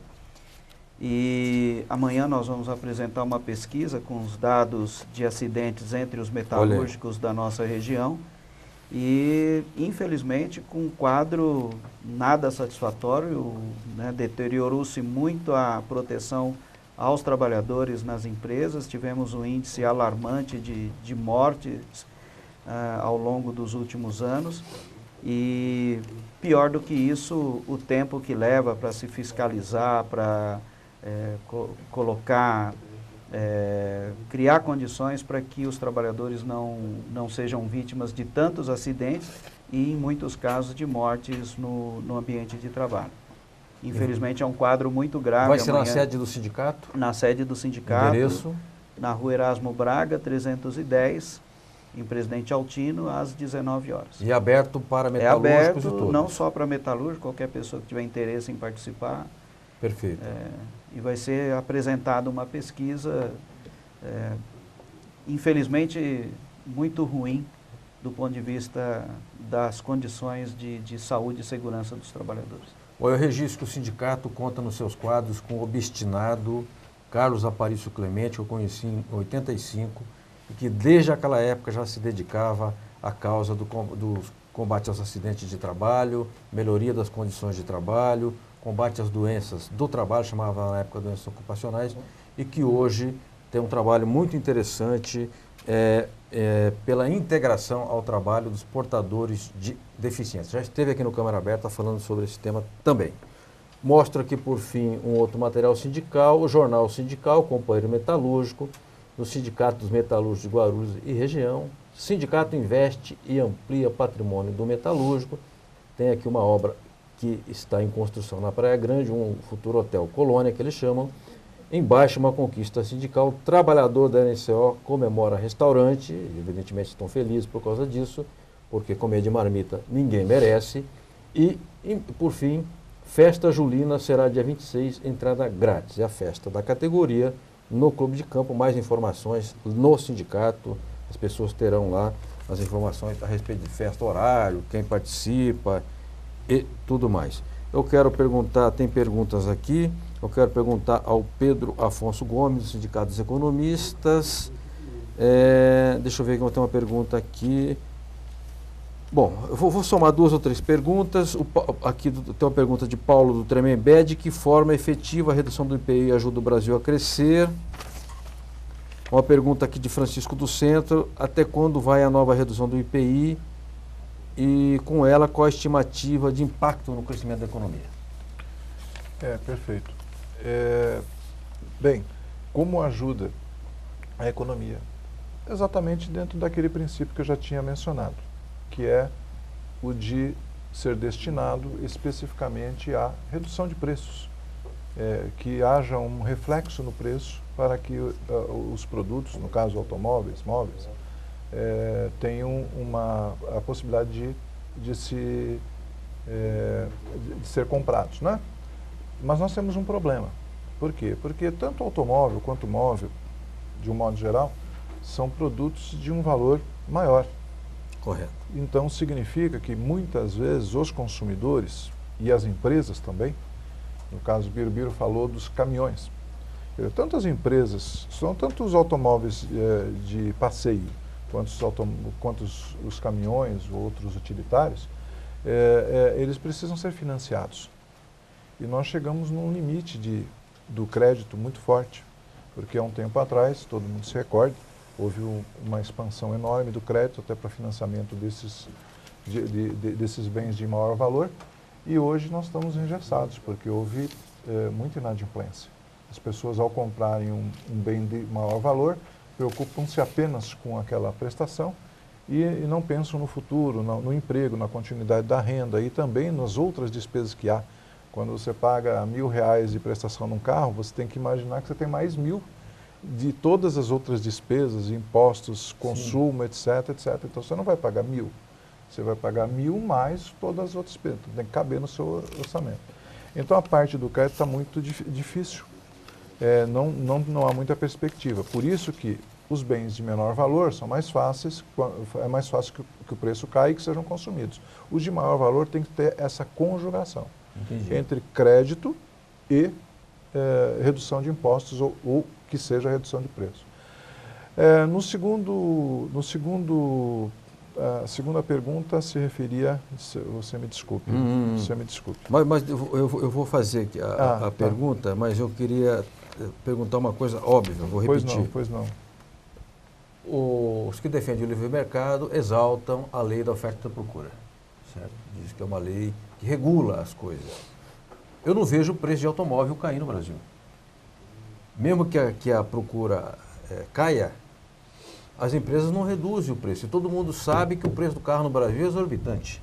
E amanhã nós vamos apresentar uma pesquisa com os dados de acidentes entre os metalúrgicos da nossa região. E, infelizmente, com um quadro nada satisfatório, né? Deteriorou-se muito a proteção aos trabalhadores nas empresas. Tivemos um índice alarmante de mortes ao longo dos últimos anos. E, pior do que isso, o tempo que leva para se fiscalizar, para criar condições para que os trabalhadores não sejam vítimas de tantos acidentes e, em muitos casos, de mortes no ambiente de trabalho. Infelizmente, é um quadro muito grave. Vai ser na sede do sindicato? Na sede do sindicato. Endereço? Na Rua Erasmo Braga, 310, em Presidente Altino, às 19 horas. E aberto para metalúrgicos e todos? Não só para metalúrgicos, qualquer pessoa que tiver interesse em participar. Perfeito. E vai ser apresentada uma pesquisa, infelizmente, muito ruim do ponto de vista das condições de saúde e segurança dos trabalhadores. Bom, eu registro que o sindicato conta nos seus quadros com o obstinado Carlos Aparício Clemente, que eu conheci em 85, e que desde aquela época já se dedicava à causa dos combate aos acidentes de trabalho, melhoria das condições de trabalho, combate às doenças do trabalho, chamava na época doenças ocupacionais, e que hoje tem um trabalho muito interessante pela integração ao trabalho dos portadores de deficiência. Já esteve aqui no Câmara Aberta falando sobre esse tema também. Mostra aqui, por fim, um outro material sindical, o Jornal Sindical, Companheiro Metalúrgico, do Sindicato dos Metalúrgicos de Guarulhos e região. Sindicato investe e amplia patrimônio do metalúrgico. Tem aqui uma obra que está em construção na Praia Grande, um futuro hotel Colônia, que eles chamam. Embaixo, uma conquista sindical. Trabalhador da NCO comemora restaurante. Evidentemente estão felizes por causa disso, porque comer de marmita ninguém merece. E, por fim, festa julina será dia 26, entrada grátis. É a festa da categoria no Clube de Campo. Mais informações no sindicato. As pessoas terão lá as informações a respeito de festa, horário, quem participa e tudo mais. Eu quero perguntar, tem perguntas aqui, eu quero perguntar ao Pedro Afonso Gomes, do Sindicato dos Economistas. Deixa eu ver que eu tenho uma pergunta aqui. Bom, eu vou somar 2 ou 3 perguntas. Aqui tem uma pergunta de Paulo do Tremembé: de que forma efetiva a redução do IPI ajuda o Brasil a crescer? Uma pergunta aqui de Francisco do Centro: até quando vai a nova redução do IPI e, com ela, qual a estimativa de impacto no crescimento da economia? Perfeito. Bem, como ajuda a economia? Exatamente dentro daquele princípio que eu já tinha mencionado, que é o de ser destinado especificamente à redução de preços, que haja um reflexo no preço para que os produtos, no caso automóveis, móveis, tenham a possibilidade de ser comprados, né? Mas nós temos um problema. Por quê? Porque tanto automóvel quanto móvel, de um modo geral, são produtos de um valor maior. Correto. Então significa que muitas vezes os consumidores e as empresas também, no caso o Birubiru falou dos caminhões, tanto as empresas, tanto os automóveis de passeio, quanto os caminhões ou outros utilitários, eles precisam ser financiados. E nós chegamos num limite do crédito muito forte, porque há um tempo atrás, todo mundo se recorda, houve uma expansão enorme do crédito até para financiamento desses bens de maior valor, e hoje nós estamos engessados, porque houve muita inadimplência. As pessoas, ao comprarem um bem de maior valor, preocupam-se apenas com aquela prestação e não pensam no futuro, no emprego, na continuidade da renda e também nas outras despesas que há. Quando você paga R$1.000 de prestação num carro, você tem que imaginar que você tem mais 1.000 de todas as outras despesas, impostos, consumo, etc, etc. Então você não vai pagar 1.000, você vai pagar 1.000 mais todas as outras despesas, tem que caber no seu orçamento. Então a parte do crédito está muito difícil, não há muita perspectiva. Por isso que os bens de menor valor são mais fáceis, é mais fácil que o preço caia e que sejam consumidos. Os de maior valor tem que ter essa conjugação. Entendi. Entre crédito e redução de impostos ou que seja redução de preço. A segunda pergunta se referia, você me desculpe, Mas eu vou fazer aqui a pergunta, mas eu queria perguntar uma coisa óbvia, vou repetir. Pois não. Os que defendem o livre mercado exaltam a lei da oferta e da procura, certo? Diz que é uma lei que regula as coisas. Eu não vejo o preço de automóvel cair no Brasil. Mesmo que a procura caia, as empresas não reduzem o preço. E todo mundo sabe que o preço do carro no Brasil é exorbitante.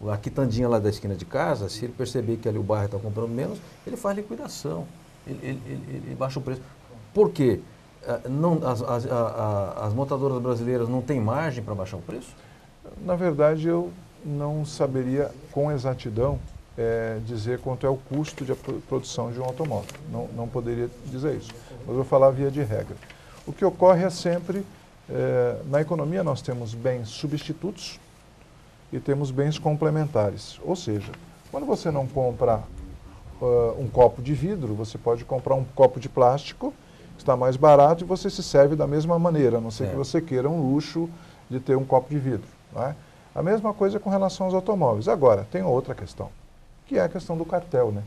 A quitandinha lá da esquina de casa, se ele perceber que ali o bairro está comprando menos, ele faz liquidação, ele baixa o preço. Por quê? As montadoras brasileiras não têm margem para baixar o preço? Na verdade, eu não saberia com exatidão dizer quanto é o custo de produção de um automóvel. Não poderia dizer isso, mas eu vou falar via de regra. O que ocorre é sempre, na economia nós temos bens substitutos e temos bens complementares. Ou seja, quando você não compra um copo de vidro, você pode comprar um copo de plástico, que está mais barato, e você se serve da mesma maneira, a não ser que você queira um luxo de ter um copo de vidro. Não é? A mesma coisa com relação aos automóveis. Agora, tem outra questão, que é a questão do cartel, né?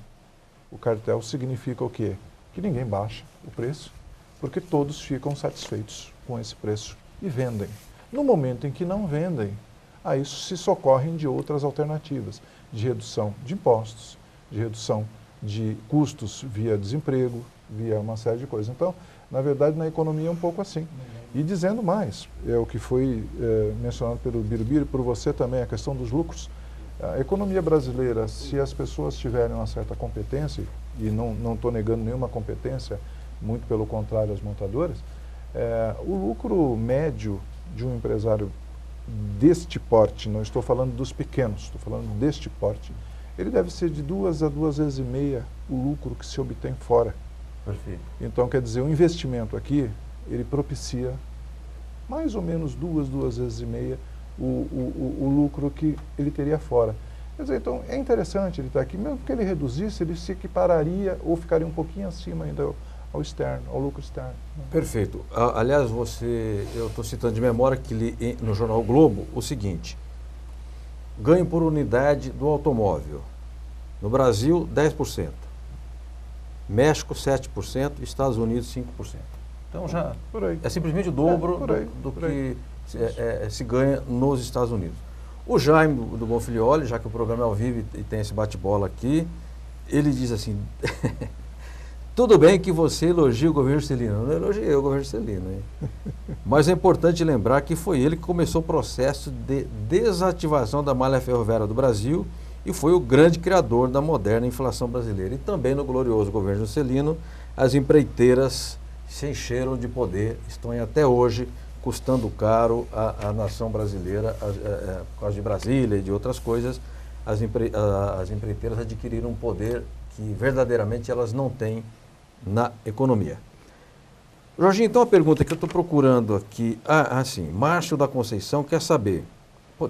O cartel significa o quê? Que ninguém baixa o preço, porque todos ficam satisfeitos com esse preço e vendem. No momento em que não vendem, aí se socorrem de outras alternativas, de redução de impostos, de redução de custos via desemprego, via uma série de coisas. Então, na verdade, na economia é um pouco assim. E dizendo mais, é o que foi mencionado pelo Birubiru e por você também, a questão dos lucros. A economia brasileira, se as pessoas tiverem uma certa competência, e não estou negando nenhuma competência, muito pelo contrário às montadoras, o lucro médio de um empresário deste porte, não estou falando dos pequenos, estou falando deste porte, ele deve ser de 2 a 2,5 vezes o lucro que se obtém fora. Perfeito. Então, quer dizer, o investimento aqui, ele propicia mais ou menos 2 vezes e meia o lucro que ele teria fora. Quer dizer, então, é interessante ele estar aqui, mesmo que ele reduzisse, ele se equipararia ou ficaria um pouquinho acima ainda ao externo, ao lucro externo. Perfeito. Aliás, eu estou citando de memória que li no jornal o Globo o seguinte: ganho por unidade do automóvel. No Brasil, 10%. México, 7%. Estados Unidos, 5%. Então já é simplesmente o dobro do que se ganha nos Estados Unidos. O Jaime do Bonfilioli, já que o programa é ao vivo e tem esse bate-bola aqui, ele diz assim: tudo bem que você elogia o governo Juscelino. Eu não elogiei o governo Juscelino, hein? Mas é importante lembrar que foi ele que começou o processo de desativação da malha ferroviária do Brasil e foi o grande criador da moderna inflação brasileira. E também no glorioso governo Juscelino, as empreiteiras se encheram de poder, estão até hoje custando caro à nação brasileira, por causa de Brasília e de outras coisas. As empreiteiras adquiriram um poder que verdadeiramente elas não têm na economia. Jorginho, então a pergunta que eu estou procurando aqui, assim, Márcio da Conceição quer saber,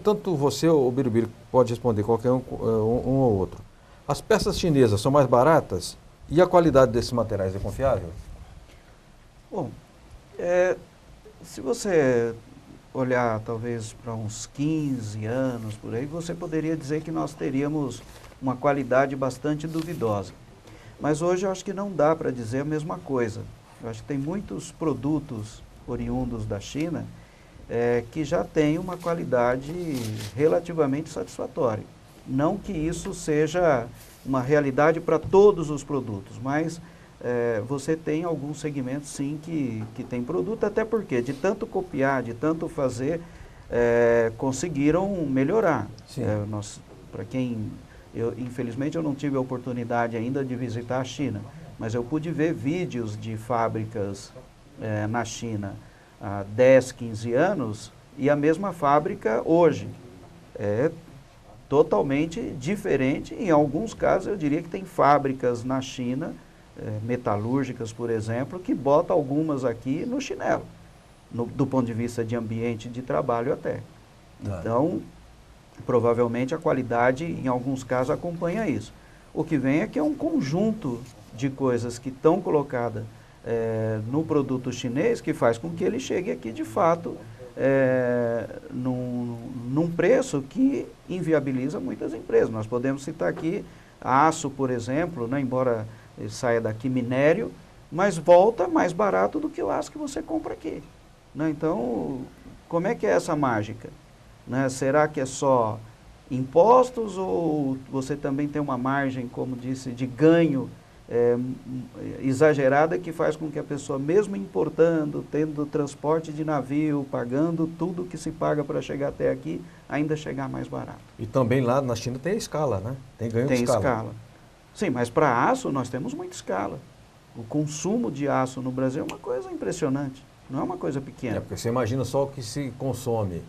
tanto você ou o Birubiru pode responder, qualquer um ou outro. As peças chinesas são mais baratas e a qualidade desses materiais é confiável? Bom, se você olhar talvez para uns 15 anos por aí, você poderia dizer que nós teríamos uma qualidade bastante duvidosa. Mas hoje eu acho que não dá para dizer a mesma coisa. Eu acho que tem muitos produtos oriundos da China que já têm uma qualidade relativamente satisfatória. Não que isso seja uma realidade para todos os produtos, mas você tem alguns segmentos sim que tem produto, até porque de tanto copiar, de tanto fazer, conseguiram melhorar. Para quem... infelizmente eu não tive a oportunidade ainda de visitar a China, mas eu pude ver vídeos de fábricas na China há 10, 15 anos e a mesma fábrica hoje. É totalmente diferente. Em alguns casos eu diria que tem fábricas na China, metalúrgicas, por exemplo, que botam algumas aqui no chinelo, do ponto de vista de ambiente de trabalho até. Então, provavelmente a qualidade, em alguns casos, acompanha isso. O que vem é que é um conjunto de coisas que estão colocadas no produto chinês que faz com que ele chegue aqui, de fato, num preço que inviabiliza muitas empresas. Nós podemos citar aqui aço, por exemplo, né, embora ele saia daqui minério, mas volta mais barato do que o aço que você compra aqui. Né? Então, como é que é essa mágica? Né? Será que é só impostos ou você também tem uma margem, como disse, de ganho exagerada que faz com que a pessoa, mesmo importando, tendo transporte de navio, pagando tudo que se paga para chegar até aqui, ainda chegar mais barato? E também lá na China tem escala, né? Tem ganho de escala. Tem escala. Sim, mas para aço nós temos muita escala. O consumo de aço no Brasil é uma coisa impressionante, não é uma coisa pequena. Porque você imagina só o que se consome,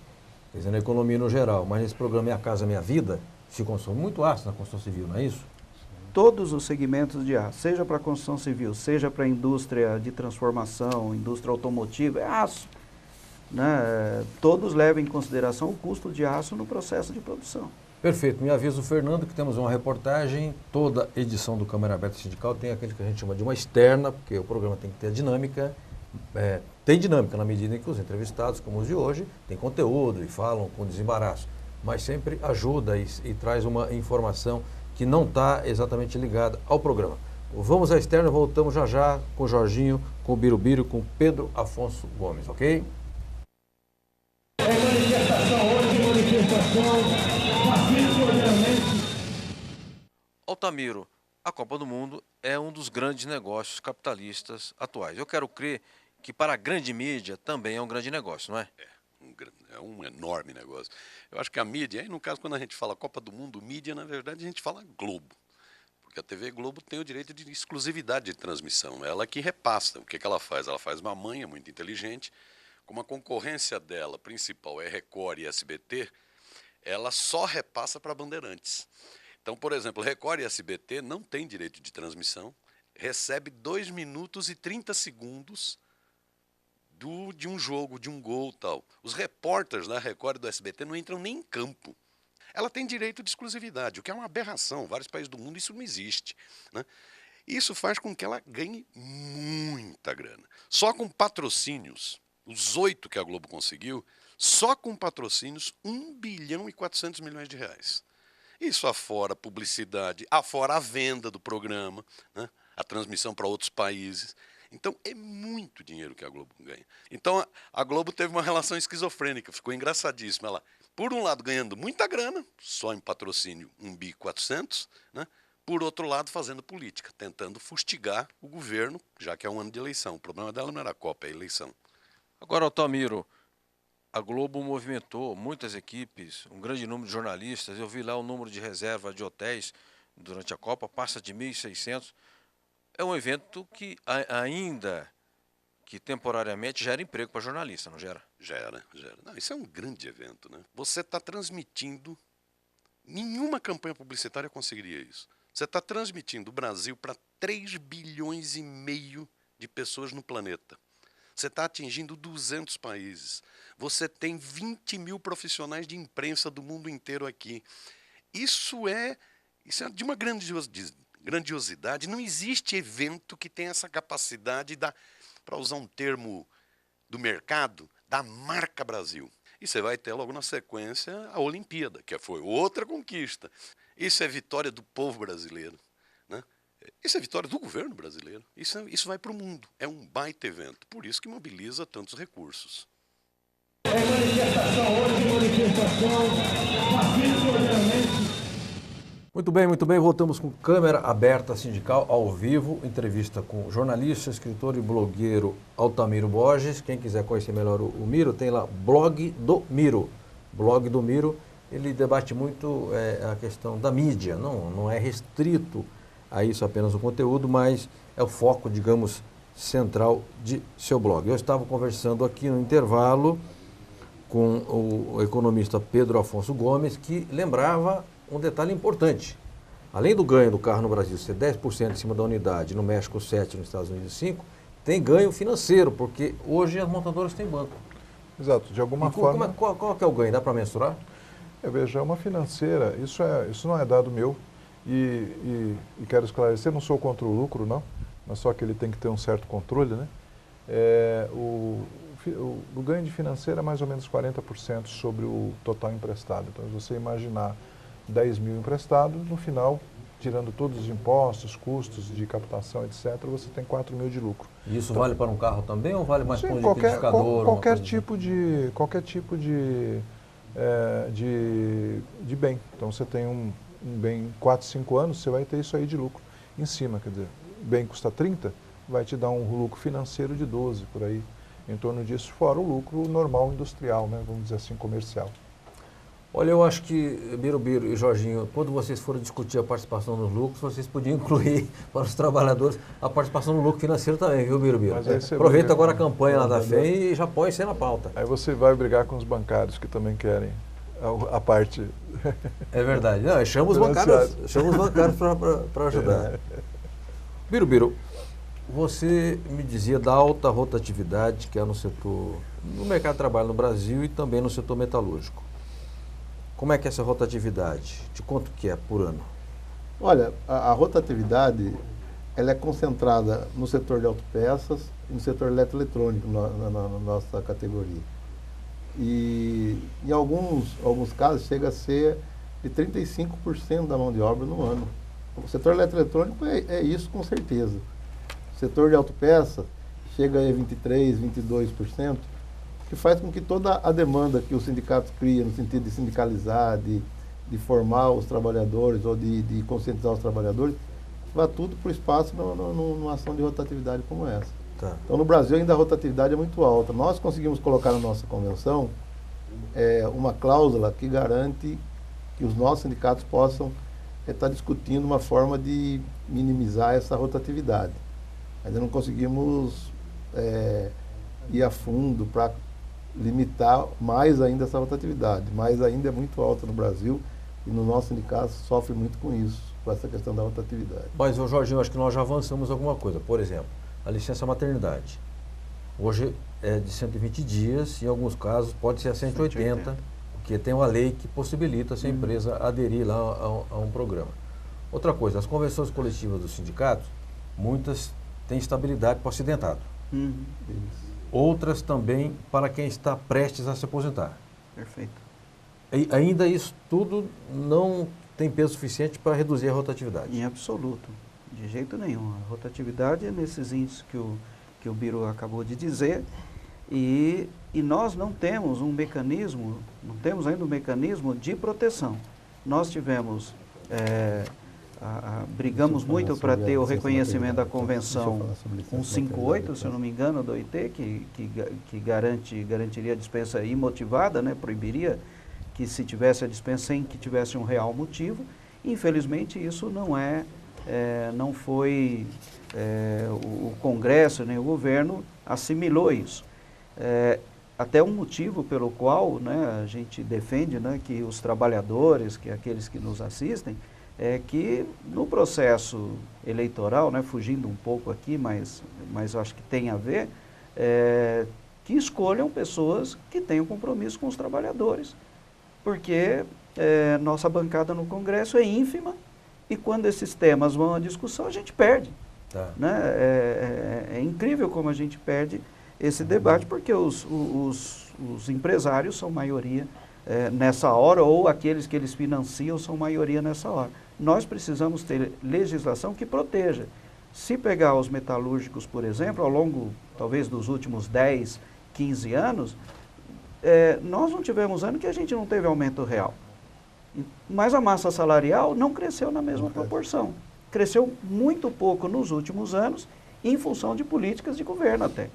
quer dizer, na economia no geral, mas nesse programa Minha Casa Minha Vida, se consome muito aço na construção civil, não é isso? Todos os segmentos de aço, seja para a construção civil, seja para a indústria de transformação, indústria automotiva, é aço. Né? Todos levam em consideração o custo de aço no processo de produção. Perfeito. Me avisa o Fernando que temos uma reportagem. Toda edição do Câmara Aberta Sindical tem aquele que a gente chama de uma externa, porque o programa tem que ter dinâmica. Tem dinâmica na medida em que os entrevistados, como os de hoje, têm conteúdo e falam com desembaraço. mas sempre ajuda e traz uma informação que não está exatamente ligada ao programa. Vamos à externa, voltamos já já com o Jorginho, com o Birubiru, com o Pedro Afonso Gomes, ok? Altamiro, a Copa do Mundo é um dos grandes negócios capitalistas atuais. Eu quero crer que para a grande mídia também é um grande negócio, não é? É um enorme negócio. Eu acho que a mídia, aí no caso quando a gente fala Copa do Mundo, mídia, na verdade a gente fala Globo. Porque a TV Globo tem o direito de exclusividade de transmissão. Ela que repassa. O que ela faz? Ela faz uma manha muito inteligente. Como a concorrência dela principal é Record e SBT, ela só repassa para Bandeirantes. Então, por exemplo, Record e SBT não tem direito de transmissão, recebe 2 minutos e 30 segundos de um jogo, de um gol e tal. Os repórteres da Record e do SBT não entram nem em campo. Ela tem direito de exclusividade, o que é uma aberração. Em vários países do mundo isso não existe, né? Isso faz com que ela ganhe muita grana. Só com patrocínios, os 8 que a Globo conseguiu, só com patrocínios, 1 bilhão e 400 milhões de reais. Isso afora a publicidade, afora a venda do programa, né? A transmissão para outros países. Então, é muito dinheiro que a Globo ganha. Então, a Globo teve uma relação esquizofrênica, ficou engraçadíssima. Ela, por um lado, ganhando muita grana, só em patrocínio 1 bi 400, né? Por outro lado, fazendo política, tentando fustigar o governo, já que é um ano de eleição. O problema dela não era a Copa, é a eleição. Agora, Altamiro, a Globo movimentou muitas equipes, um grande número de jornalistas. Eu vi lá o número de reserva de hotéis durante a Copa, passa de 1.600. É um evento que ainda que temporariamente gera emprego para jornalista, não gera? Gera. Não, isso é um grande evento, né? Você está transmitindo, nenhuma campanha publicitária conseguiria isso. Você está transmitindo o Brasil para 3,5 bilhões de pessoas no planeta. Você está atingindo 200 países. Você tem 20 mil profissionais de imprensa do mundo inteiro aqui. Isso é de uma grandiosidade. Não existe evento que tenha essa capacidade para usar um termo do mercado, da marca Brasil. E você vai ter logo na sequência a Olimpíada, que foi outra conquista. Isso é vitória do povo brasileiro, né? Isso é vitória do governo brasileiro. Isso vai para o mundo. É um baita evento. Por isso que mobiliza tantos recursos. Muito bem. Voltamos com câmera aberta sindical ao vivo. Entrevista com o jornalista, escritor e blogueiro Altamiro Borges. Quem quiser conhecer melhor o Miro, tem lá Blog do Miro. Blog do Miro, ele debate muito a questão da mídia. Não é restrito a isso apenas o conteúdo, mas é o foco, digamos, central de seu blog. Eu estava conversando aqui no intervalo com o economista Pedro Afonso Gomes, que lembrava um detalhe importante. Além do ganho do carro no Brasil ser 10% em cima da unidade, no México 7%, nos Estados Unidos 5%, tem ganho financeiro, porque hoje as montadoras têm banco. Exato, de alguma forma... Qual que é o ganho? Dá para mensurar? Veja, é uma financeira, isso não é dado meu, e quero esclarecer, não sou contra o lucro, não, mas só que ele tem que ter um certo controle, né? O ganho de financeira é mais ou menos 40% sobre o total emprestado. Então, se você imaginar 10 mil emprestados, no final, tirando todos os impostos, custos de captação, etc., você tem 4 mil de lucro. E isso vale para um carro também ou vale mais para um qualquer liquidificador? Qualquer tipo de bem. Então, você tem um bem 4, 5 anos, você vai ter isso aí de lucro em cima. Quer dizer, o bem custa 30, vai te dar um lucro financeiro de 12, por aí. Em torno disso, fora o lucro normal industrial, né? Vamos dizer assim, comercial. Olha, eu acho que, Birubiru e Jorginho, quando vocês forem discutir a participação nos lucros, vocês podiam incluir para os trabalhadores a participação no lucro financeiro também, viu, Birubiru? Aproveita agora a campanha lá da FEM e já põe isso aí na pauta. Aí você vai brigar com os bancários que também querem a parte... É verdade. Não, chama os bancários para ajudar. Birubiru, você me dizia da alta rotatividade que há no mercado de trabalho no Brasil e também no setor metalúrgico. Como é que é essa rotatividade? De quanto que é por ano? Olha, a rotatividade ela é concentrada no setor de autopeças e no setor eletroeletrônico, na nossa categoria. E em alguns casos chega a ser de 35% da mão de obra no ano. O setor eletroeletrônico é isso com certeza. O setor de autopeça chega a 23%, 22%, que faz com que toda a demanda que os sindicatos criam no sentido de sindicalizar, de formar os trabalhadores ou de conscientizar os trabalhadores, vá tudo para o espaço numa ação de rotatividade como essa. Tá. Então, no Brasil, ainda a rotatividade é muito alta. Nós conseguimos colocar na nossa convenção uma cláusula que garante que os nossos sindicatos possam estar discutindo uma forma de minimizar essa rotatividade. Ainda não conseguimos ir a fundo para limitar mais ainda essa rotatividade, mas ainda é muito alta no Brasil e no nosso sindicato sofre muito com isso, com essa questão da rotatividade. Mas, Jorginho, acho que nós já avançamos alguma coisa. Por exemplo, a licença maternidade. Hoje é de 120 dias, em alguns casos pode ser a 180, porque tem uma lei que possibilita essa empresa aderir lá a um programa. Outra coisa, as convenções coletivas dos sindicatos, muitas têm estabilidade para o acidentado. Outras também para quem está prestes a se aposentar. Perfeito. E ainda isso tudo não tem peso suficiente para reduzir a rotatividade. Em absoluto, de jeito nenhum. A rotatividade é nesses índices que o Biro acabou de dizer, e nós não temos um mecanismo, não temos ainda um mecanismo de proteção. Nós tivemos, brigamos muito para ter o reconhecimento da Convenção 158, se eu não me engano, do OIT, que garantiria a dispensa imotivada, né, proibiria que se tivesse a dispensa sem que tivesse um real motivo. Infelizmente, isso não foi, o Congresso nem o governo assimilou isso. Até um motivo pelo qual, né, a gente defende, né, que os trabalhadores, que aqueles que nos assistem, que no processo eleitoral, né, fugindo um pouco aqui, mas acho que tem a ver, que escolham pessoas que tenham compromisso com os trabalhadores. Porque nossa bancada no Congresso é ínfima e quando esses temas vão à discussão, a gente perde. Tá. Né? É incrível como a gente perde esse debate, porque os empresários são maioria nessa hora, ou aqueles que eles financiam são maioria nessa hora. Nós precisamos ter legislação que proteja. Se pegar os metalúrgicos, por exemplo, ao longo, talvez, dos últimos 10, 15 anos, nós não tivemos ano que a gente não teve aumento real. Mas a massa salarial não cresceu na mesma proporção. Cresceu muito pouco nos últimos anos, em função de políticas de governo até.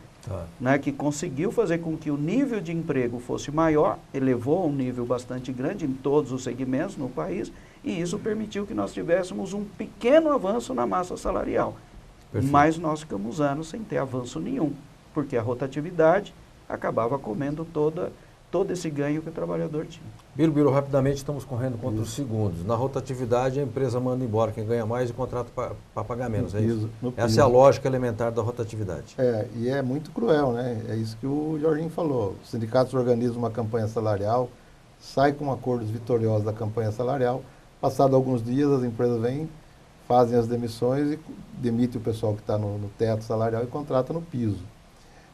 Né, que conseguiu fazer com que o nível de emprego fosse maior, elevou a um nível bastante grande em todos os segmentos no país, e isso permitiu que nós tivéssemos um pequeno avanço na massa salarial. Perfeito. Mas nós ficamos anos sem ter avanço nenhum, porque a rotatividade acabava comendo todo esse ganho que o trabalhador tinha. Biro, rapidamente estamos correndo contra os segundos. Na rotatividade, a empresa manda embora quem ganha mais e contrata para pagar menos, é isso? Essa é a lógica elementar da rotatividade. E é muito cruel, né? É isso que o Jorginho falou. Os sindicatos organizam uma campanha salarial, sai com acordos vitoriosos da campanha salarial, passado alguns dias as empresas vêm, fazem as demissões e demitem o pessoal que está no teto salarial e contrata no piso.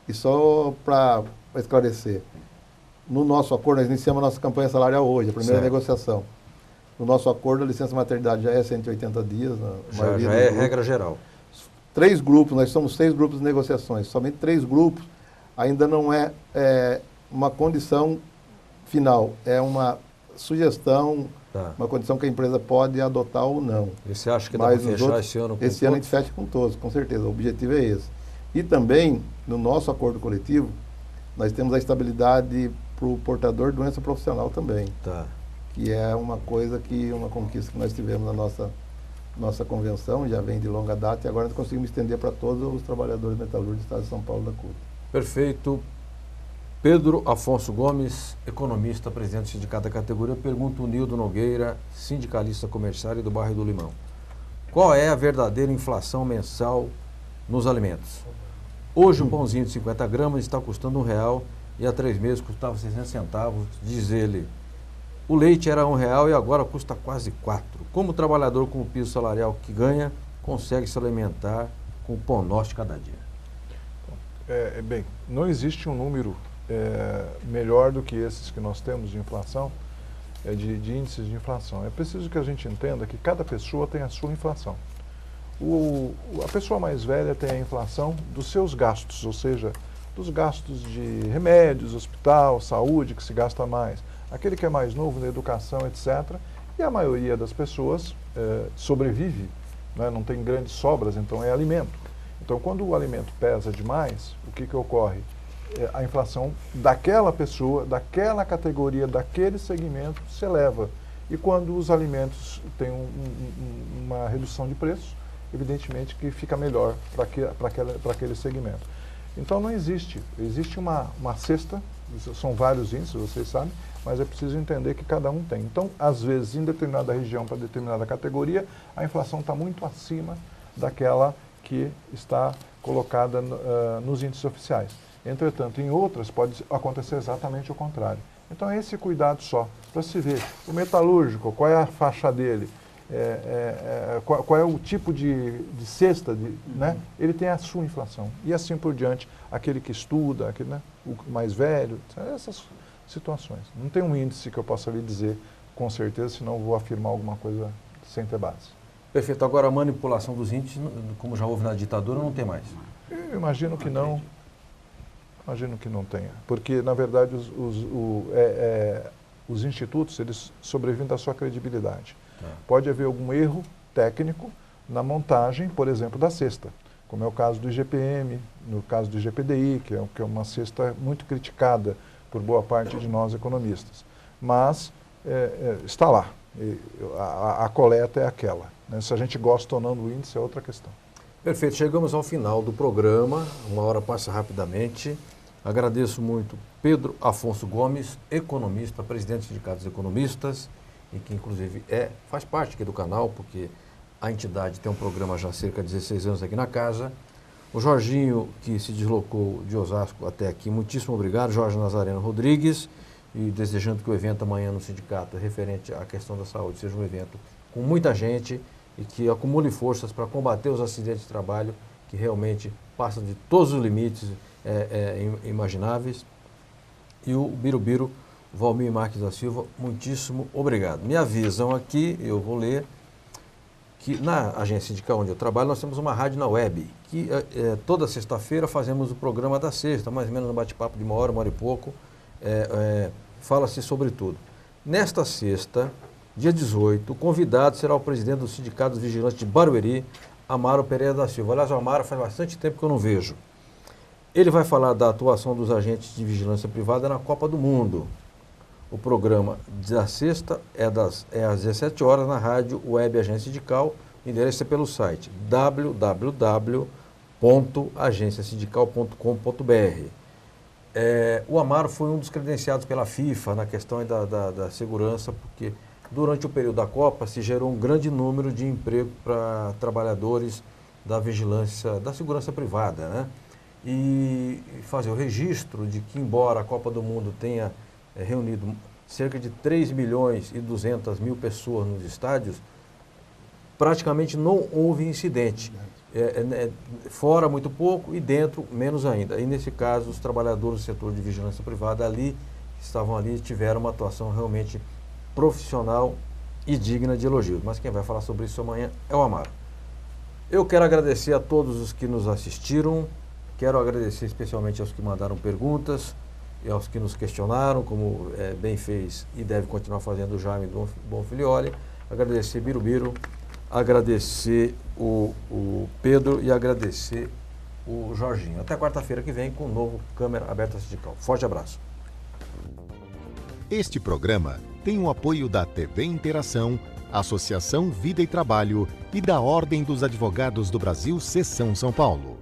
E só para esclarecer, no nosso acordo, nós iniciamos a nossa campanha salarial hoje, a primeira negociação. No nosso acordo, a licença maternidade já é 180 dias. Já é regra geral. 3 grupos, nós somos 6 grupos de negociações. Somente 3 grupos ainda não é uma condição final. É uma sugestão, uma condição que a empresa pode adotar ou não. E você acha que dá para fechar esse ano com todos? Esse ano a gente fecha com todos, com certeza. O objetivo é esse. E também, no nosso acordo coletivo, nós temos a estabilidade para o portador de doença profissional também. Que é uma conquista que nós tivemos na nossa convenção, já vem de longa data, e agora nós conseguimos estender para todos os trabalhadores metalúrgicos do Estado de São Paulo da CUT. Perfeito. Pedro Afonso Gomes, economista, presidente do sindicato da categoria, pergunta o Nildo Nogueira, sindicalista comerciário do bairro do Limão. Qual é a verdadeira inflação mensal nos alimentos? Hoje um pãozinho de 50 gramas está custando R$1 e há 3 meses custava 60 centavos, diz ele. O leite era R$1 e agora custa quase 4. Como o trabalhador com o piso salarial que ganha consegue se alimentar com o pão nosso de cada dia? Bem, não existe um número melhor do que esses que nós temos de inflação, de índices de inflação. É preciso que a gente entenda que cada pessoa tem a sua inflação. A pessoa mais velha tem a inflação dos seus gastos, ou seja, dos gastos de remédios, hospital, saúde, que se gasta mais. Aquele que é mais novo na educação, etc. E a maioria das pessoas sobrevive, né? Não tem grandes sobras, então é alimento. Então, quando o alimento pesa demais, o que ocorre? A inflação daquela pessoa, daquela categoria, daquele segmento se eleva. E quando os alimentos têm uma redução de preço, evidentemente que fica melhor para aquele segmento. Então não existe uma cesta, são vários índices, vocês sabem, mas é preciso entender que cada um tem. Então, às vezes, em determinada região, para determinada categoria, a inflação está muito acima daquela que está colocada nos índices oficiais. Entretanto, em outras pode acontecer exatamente o contrário. Então é esse cuidado só, para se ver o metalúrgico, qual é a faixa dele, qual é o tipo de cesta, né? Ele tem a sua inflação. E assim por diante, aquele que estuda, aquele, né? O mais velho, essas situações. Não tem um índice que eu possa lhe dizer com certeza, senão eu vou afirmar alguma coisa sem ter base. Perfeito. Agora a manipulação dos índices, como já houve na ditadura, não tem mais. Eu imagino que não. Imagino que não tenha, porque na verdade os institutos eles sobrevivem da sua credibilidade. Pode haver algum erro técnico na montagem, por exemplo, da cesta, como é o caso do IGPM, no caso do IGPDI, que é uma cesta muito criticada por boa parte de nós economistas. Mas está lá, a coleta é aquela, né? Se a gente gosta ou não do índice é outra questão. Perfeito, chegamos ao final do programa, uma hora passa rapidamente. Agradeço muito Pedro Afonso Gomes, economista, presidente do Sindicato dos Economistas, e que inclusive faz parte aqui do canal, porque a entidade tem um programa já há cerca de 16 anos aqui na casa. O Jorginho, que se deslocou de Osasco até aqui, muitíssimo obrigado. Jorge Nazareno Rodrigues, e desejando que o evento amanhã no sindicato referente à questão da saúde seja um evento com muita gente e que acumule forças para combater os acidentes de trabalho que realmente passam de todos os limites imagináveis. E o Birubiru, Valmir Marques da Silva, muitíssimo obrigado. Me avisam aqui, eu vou ler, que na agência sindical onde eu trabalho nós temos uma rádio na web, que toda sexta-feira fazemos o programa da sexta, mais ou menos um bate-papo de uma hora e pouco, fala-se sobre tudo. Nesta sexta, dia 18, o convidado será o presidente do Sindicato dos Vigilantes de Barueri, Amaro Pereira da Silva. Aliás, o Amaro faz bastante tempo que eu não vejo. Ele vai falar da atuação dos agentes de vigilância privada na Copa do Mundo. O programa da sexta é às 17 horas na rádio Web Agência Sindical. O endereço é pelo site www.agenciasindical.com.br. O Amaro foi um dos credenciados pela FIFA na questão da segurança, porque durante o período da Copa se gerou um grande número de emprego para trabalhadores da vigilância, da segurança privada, né? E fazer o registro de que, embora a Copa do Mundo tenha reunido cerca de 3.200.000 pessoas nos estádios, praticamente não houve incidente. Fora muito pouco e dentro menos ainda. E nesse caso, os trabalhadores do setor de vigilância privada que estavam ali, tiveram uma atuação realmente profissional e digna de elogios. Mas quem vai falar sobre isso amanhã é o Amaro. Eu quero agradecer a todos os que nos assistiram. Quero agradecer especialmente aos que mandaram perguntas e aos que nos questionaram, como bem fez e deve continuar fazendo o Jaime Bonfilioli. Agradecer Birubiru, agradecer o Pedro e agradecer o Jorginho. Até quarta-feira que vem com um novo Câmara Aberta Sindical. Forte abraço. Este programa tem o apoio da TV Interação, Associação Vida e Trabalho e da Ordem dos Advogados do Brasil, Seção São Paulo.